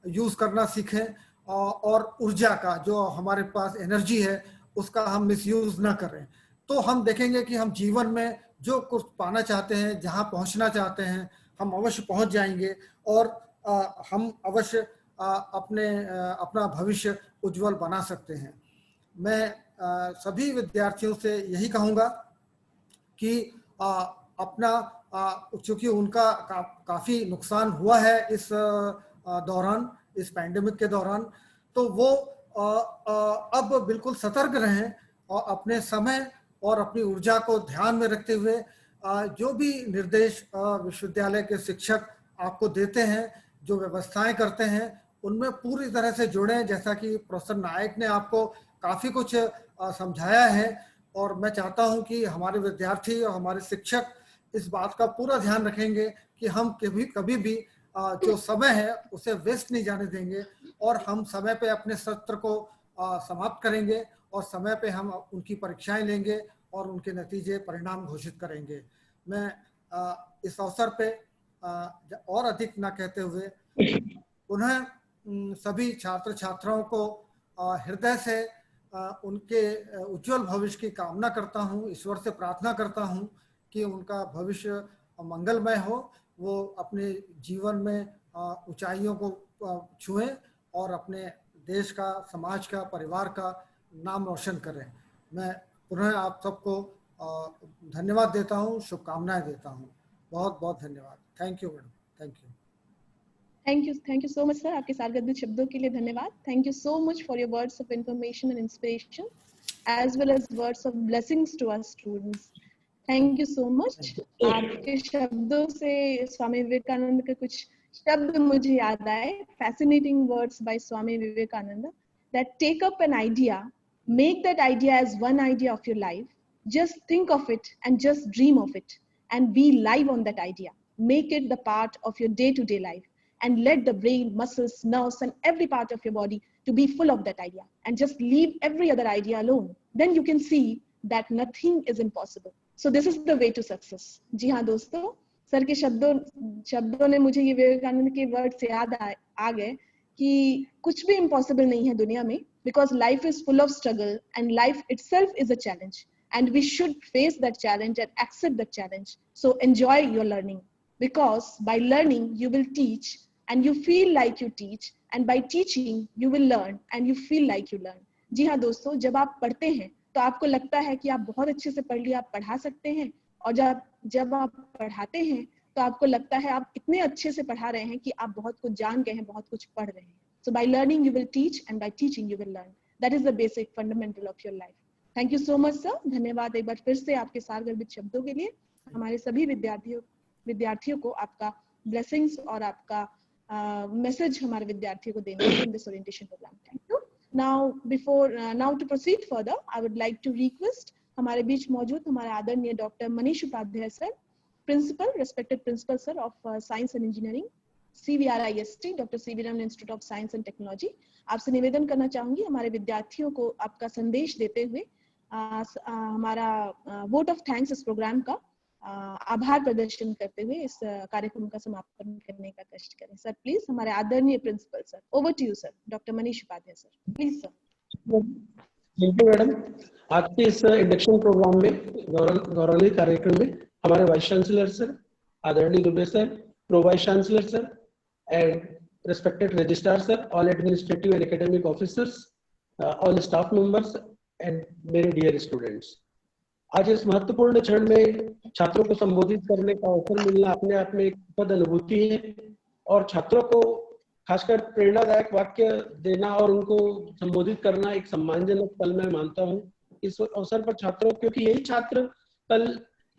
यूज करना सीखें, और ऊर्जा का जो हमारे पास एनर्जी है उसका हम मिसयूज ना करें, तो हम देखेंगे कि हम जीवन में जो कुछ पाना चाहते हैं, जहां पहुंचना चाहते हैं, हम अवश्य पहुंच जाएंगे, और हम अवश्य अपना भविष्य उज्जवल बना सकते हैं। मैं सभी विद्यार्थियों से यही कहूँगा कि चूंकि उनका काफ़ी नुकसान हुआ है इस दौरान, इस पैंडेमिक के दौरान, तो वो अब बिल्कुल सतर्क रहें और अपने समय और अपनी ऊर्जा को ध्यान में रखते हुए जो भी निर्देश विश्वविद्यालय के शिक्षक आपको देते हैं, जो व्यवस्थाएं करते हैं, उनमें पूरी तरह से जुड़ें। जैसा कि प्रोफेसर नायक ने आपको काफ़ी कुछ समझाया है, और मैं चाहता हूं कि हमारे विद्यार्थी और हमारे शिक्षक इस बात का पूरा ध्यान रखेंगे कि हम कभी भी जो समय है उसे वेस्ट नहीं जाने देंगे, और हम समय पे अपने सत्र को समाप्त करेंगे, और समय पे हम उनकी परीक्षाएं लेंगे और उनके नतीजे परिणाम घोषित करेंगे। मैं इस अवसर पे और अधिक ना कहते हुए पुनः सभी छात्र छात्राओं को हृदय से उनके उज्जवल भविष्य की कामना करता हूं, ईश्वर से प्रार्थना करता हूं कि उनका भविष्य मंगलमय हो, वो अपने जीवन में ऊंचाइयों को छुएं और अपने देश का, समाज का, परिवार का नाम रोशन करें। मैं पुनः आप सबको धन्यवाद देता हूं, शुभकामनाएं देता हूं। बहुत बहुत धन्यवाद। Thank you madam, thank you. Thank you so much, sir. आपके सार्वजनिक शब्दों के लिए धन्यवाद। Thank you so much for your words of information and inspiration, as well as words of blessings to our students. Thank you so much. आपके शब्दों से स्वामी विवेकानंद के कुछ शब्द मुझे याद आए। Fascinating words by Swami Vivekananda that take up an idea, make that idea as one idea of your life. Just think of it and just dream of it, and be live on that idea. Make it the part of your day-to-day life. And let the brain, muscles, nerves, and every part of your body to be full of that idea. And just leave every other idea alone. Then you can see that nothing is impossible. So this is the way to success. जी हाँ दोस्तों, sir के शब्दों ने मुझे ये विवेकानंद के word से याद आ गए कि कुछ भी impossible नहीं है दुनिया में, because life is full of struggle and life itself is a challenge. And we should face that challenge and accept that challenge. So enjoy your learning. because by learning you will teach and you feel like you teach, and by teaching you will learn and you feel like you learn. जी हाँ दोस्तों, जब आप पढ़ते हैं तो आपको लगता है कि आप बहुत अच्छे से पढ़ लिया, आप पढ़ा सकते हैं, और जब आप पढ़ाते हैं तो आपको लगता है आप इतने अच्छे से पढ़ा रहे हैं कि आप बहुत कुछ जान गए हैं, बहुत कुछ पढ़ रहे हैं. So by learning you will teach and by teaching you will learn. That is the basic fundamental of your life. Thank you so much sir. धन्यवाद एक बार फिर से आपके सारगर्भित शब्दों के लिए. हमारे सभी विद्यार्थियों को आपका blessings और आपका मैसेज हमारे विद्यार्थियों को देने in this orientation program. Thank you. Now to proceed further, I would like to request हमारे बीच मौजूद हमारे आदरणीय doctor Manish Upadhyay sir, principal, respected principal sir of Science and Engineering, CVRIST, doctor CV Raman institute of science and technology. आपसे निवेदन करना चाहूंगी हमारे विद्यार्थियों को आपका संदेश देते हुए हमारा वोट ऑफ थैंक्स इस प्रोग्राम का आभार प्रदर्शन करते हुए इस कार्यक्रम का समापन करने का कष्ट करें. सर प्लीज, हमारे आदरणीय principal sir, over to you sir, doctor Manish Upadhyay sir, please sir. Thank you madam. आज के इस इंडक्शन प्रोग्राम में गौरवान्वित कार्यक्रम में हमारे वाइस चांसलर सर, आदरणीय Dubey sir, pro vice chancellor sir, and respected registrar sir, all administrative and academic officers, all staff members and मेरे dear students. आज इस महत्वपूर्ण क्षण में छात्रों को संबोधित करने का अवसर मिलना अपने आप में एक सुखद अनुभूति है, और छात्रों को खासकर प्रेरणादायक वाक्य देना और उनको संबोधित करना एक सम्मानजनक पल मैं मानता हूँ. इस अवसर पर छात्रों, क्योंकि यही छात्र कल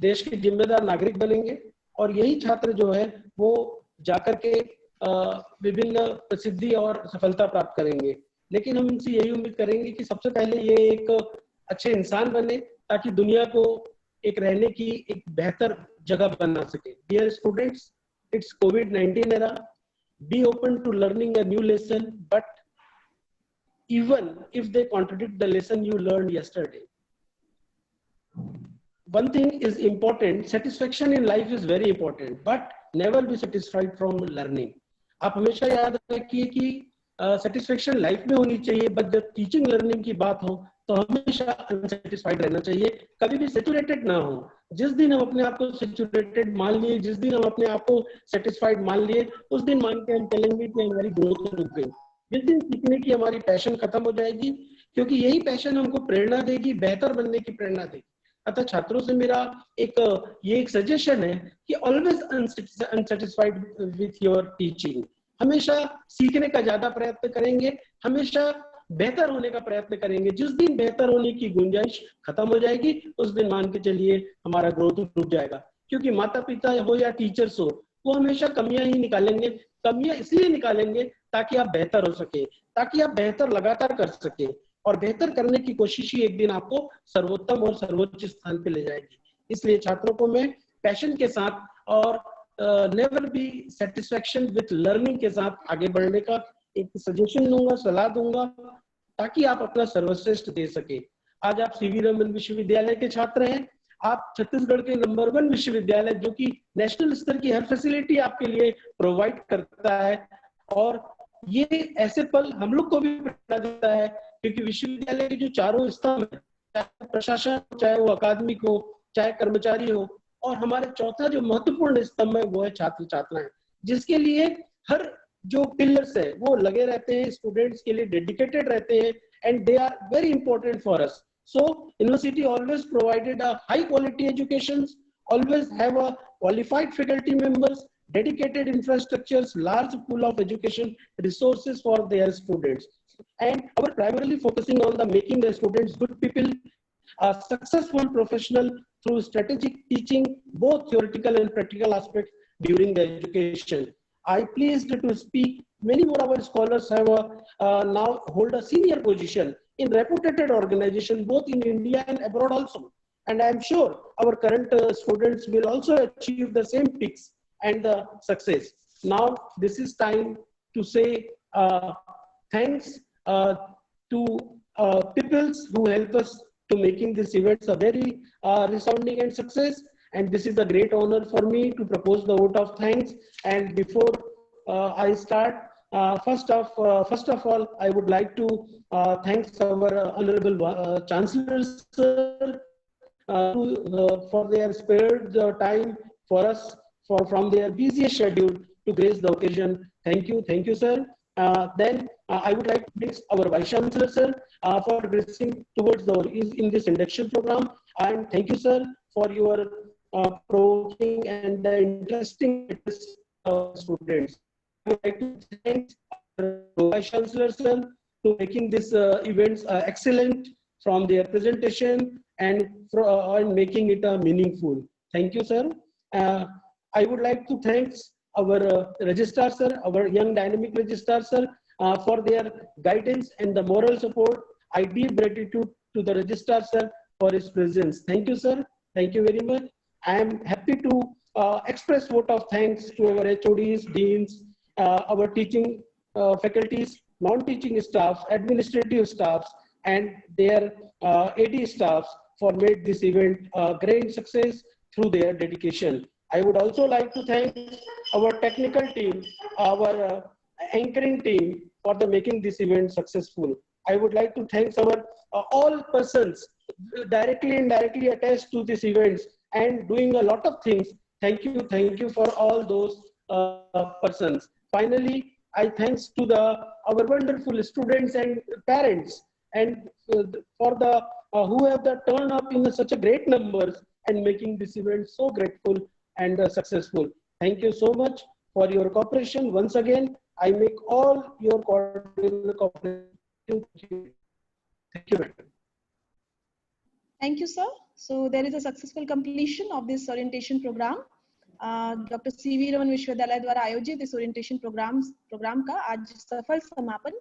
देश के जिम्मेदार नागरिक बनेंगे और यही छात्र जो है वो जाकर के विभिन्न प्रसिद्धि और सफलता प्राप्त करेंगे. लेकिन हम इनसे यही उम्मीद करेंगे कि सबसे पहले ये एक अच्छे इंसान बने ताकि दुनिया को एक रहने की एक बेहतर जगह बना सके. डियर स्टूडेंट्स, इट्स कोविड-19 era. Be open to learning a new lesson, but even if they contradict the lesson you learned yesterday. One thing is important, satisfaction in life is very important, but never be satisfied from learning. आप हमेशा याद रखिए कि satisfaction life में होनी चाहिए, but जब teaching learning की बात हो तो हमेशा अनसेटिस्फाइड रहना चाहिए, कभी भी सेचुरेटेड ना हो. जिस दिन हम अपने आप को सेचुरेटेड मान लिए, जिस दिन हम अपने आप को सेटिस्फाइड मान लिए, उस दिन मान के हम चलेंगे कि हमारी ग्रोथ रुक गई. जिस दिन सीखने की हमारी पैशन खत्म हो जाएगी, क्योंकि यही पैशन हमको प्रेरणा देगी, बेहतर बनने की प्रेरणा देगी. अतः छात्रों से मेरा एक सजेशन है कि always unsatisfied with your teaching. हमेशा सीखने का ज्यादा प्रयत्न करेंगे, हमेशा बेहतर होने का प्रयत्न करेंगे. जिस दिन बेहतर होने की गुंजाइश खत्म हो जाएगी, उस दिन मान के चलिए हमारा ग्रोथ रुक जाएगा. क्योंकि माता पिता हो या टीचर्स हो, वो हमेशा कमियां ही निकालेंगे. कमियां इसलिए निकालेंगे ताकि आप बेहतर हो सके, ताकि आप बेहतर लगातार कर सके, और बेहतर करने की कोशिश ही एक दिन आपको सर्वोत्तम और सर्वोच्च स्थान पे ले जाएगी. इसलिए छात्रों को मैं पैशन के साथ और never be satisfaction with learning के साथ आगे बढ़ने का एक सजेशन दूंगा, सलाह दूंगा, ताकि आप अपना सर्वश्रेष्ठ दे सके. आज आप सीवी रमन विश्वविद्यालय के छात्र हैं. आप छत्तीसगढ़ के नंबर 1 विश्वविद्यालय, जो कि नेशनल स्तर की हर फैसिलिटी आपके लिए प्रोवाइड करता है, और ये ऐसे पल हम लोग को भी प्रेरणा देता है, क्योंकि विश्वविद्यालय के जो चारों स्तंभ है, चाहे प्रशासन, चाहे वो अकादमिक हो, चाहे कर्मचारी हो, और हमारे चौथा जो महत्वपूर्ण स्तंभ है वो है छात्र छात्राएं, जिसके लिए हर जो पिलर्स है वो लगे रहते हैं, स्टूडेंट्स के लिए डेडिकेटेड रहते हैं, and they are very important for us. So university always provided a high quality education, always have a qualified faculty members, dedicated infrastructures, large pool of education resources for their students, and our primarily focusing on the making the students good people, a successful professional through strategic teaching, both theoretical and practical aspects during the education. I pleased to speak. Many more our scholars have now hold a senior position in reputed organization both in India and abroad also, and I am sure our current students will also achieve the same peaks and the success. Now this is time to say thanks to peoples who help us to making this events a very resounding and success, and this is a great honor for me to propose the vote of thanks. And before I start, first of all, I would like to thank our honorable Chancellor sir for their spared time for us from their busiest schedule to grace the occasion. Thank you, sir. Then I would like to thank our Vice Chancellor, sir, for gracing towards in this induction program. And thank you, sir, for your provoking and the interesting students. I would like to thank our Vice Chancellor, sir, to making this events excellent from their presentation and making it meaningful. Thank you, sir. I would like to thank our registrar, sir, our young dynamic registrar, sir, for their guidance and the moral support. I deep gratitude to the registrar, sir, for his presence. Thank you, sir. Thank you very much. I am happy to express vote of thanks to our HODs, deans, our teaching faculties, non-teaching staffs, administrative staffs, and their AD staffs for made this event a great success through their dedication. I would also like to thank our technical team, our anchoring team for the making this event successful. I would like to thank our all persons directly and indirectly attached to these events and doing a lot of things. Thank you for all those persons. Finally, I thanks to our wonderful students and parents and for the who have the turn up in such a great numbers and making this event so grateful and successful. Thank you so much for your cooperation. Once again, I make all your cordial cooperation. Thank you, madam. Thank you, sir. So there is a successful completion of this orientation program. Dr. C.V. Raman विश्वविद्यालय द्वारा आयोजित इस orientation program का आज सफल समापन.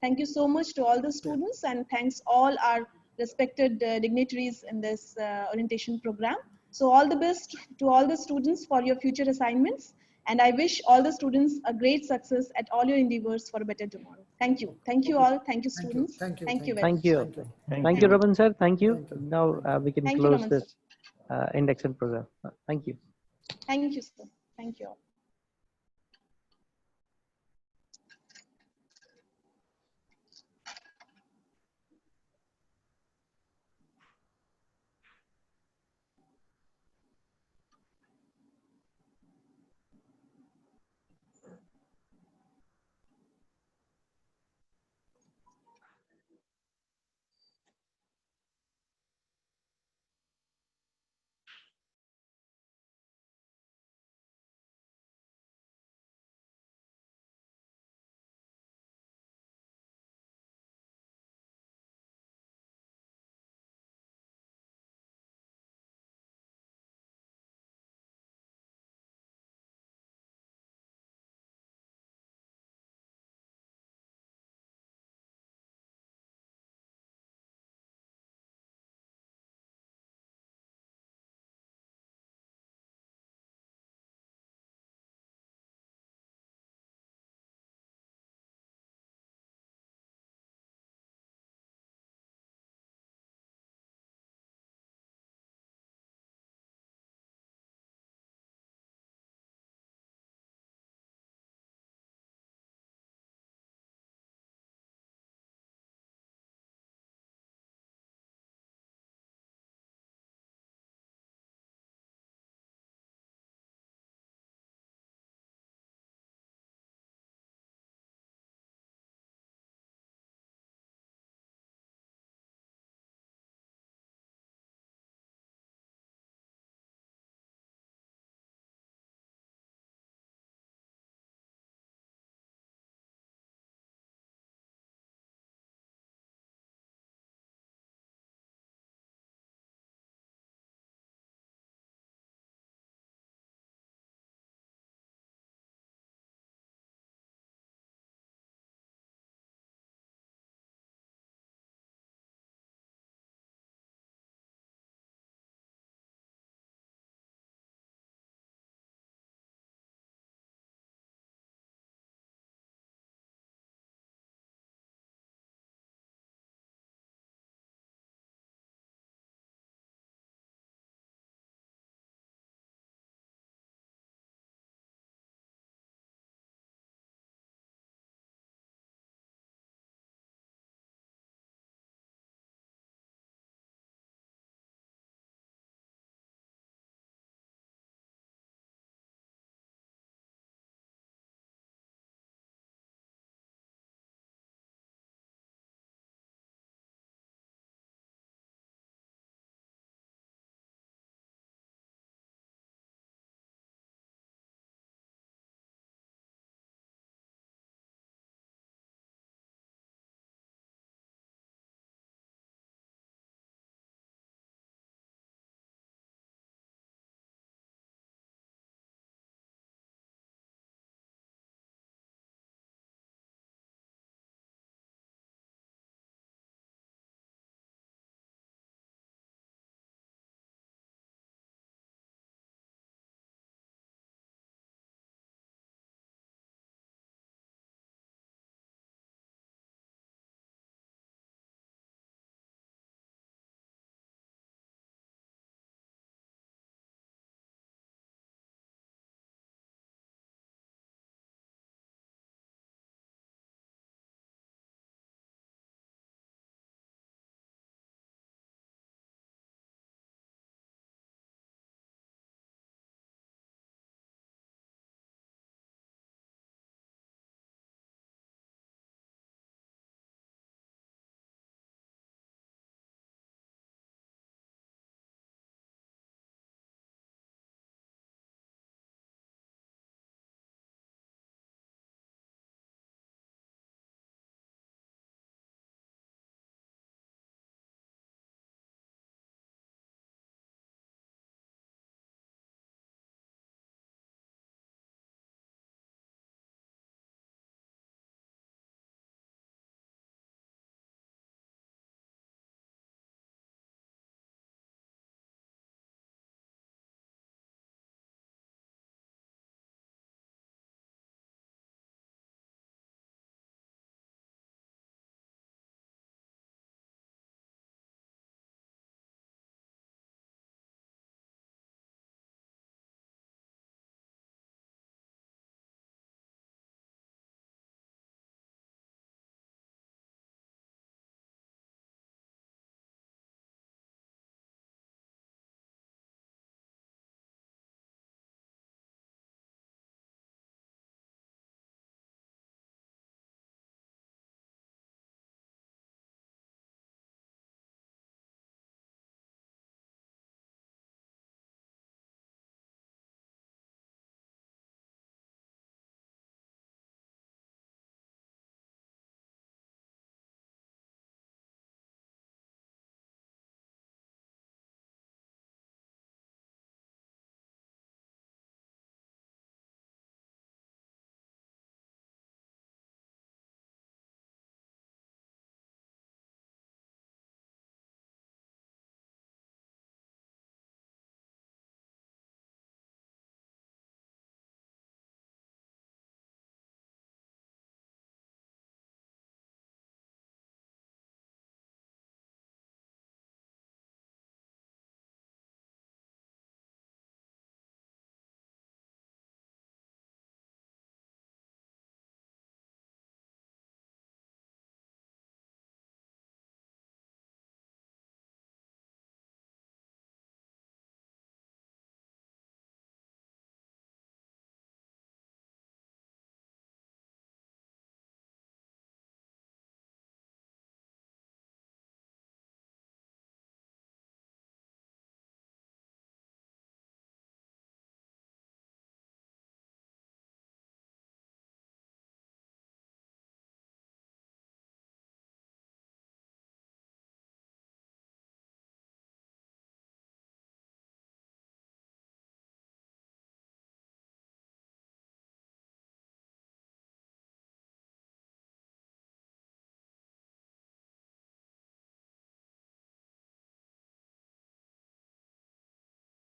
Thank you so much to all the students and thanks all our respected dignitaries in this orientation program. So all the best to all the students for your future assignments, and I wish all the students a great success at all your endeavors for a better tomorrow. Thank you. Thank you all. Thank you, students. Thank you. Thank you very Thank much. you. Thank you, Raman sir. Thank you. Now we can Thank you, close Raman this induction program. Thank you. Thank you, sir. Thank you all.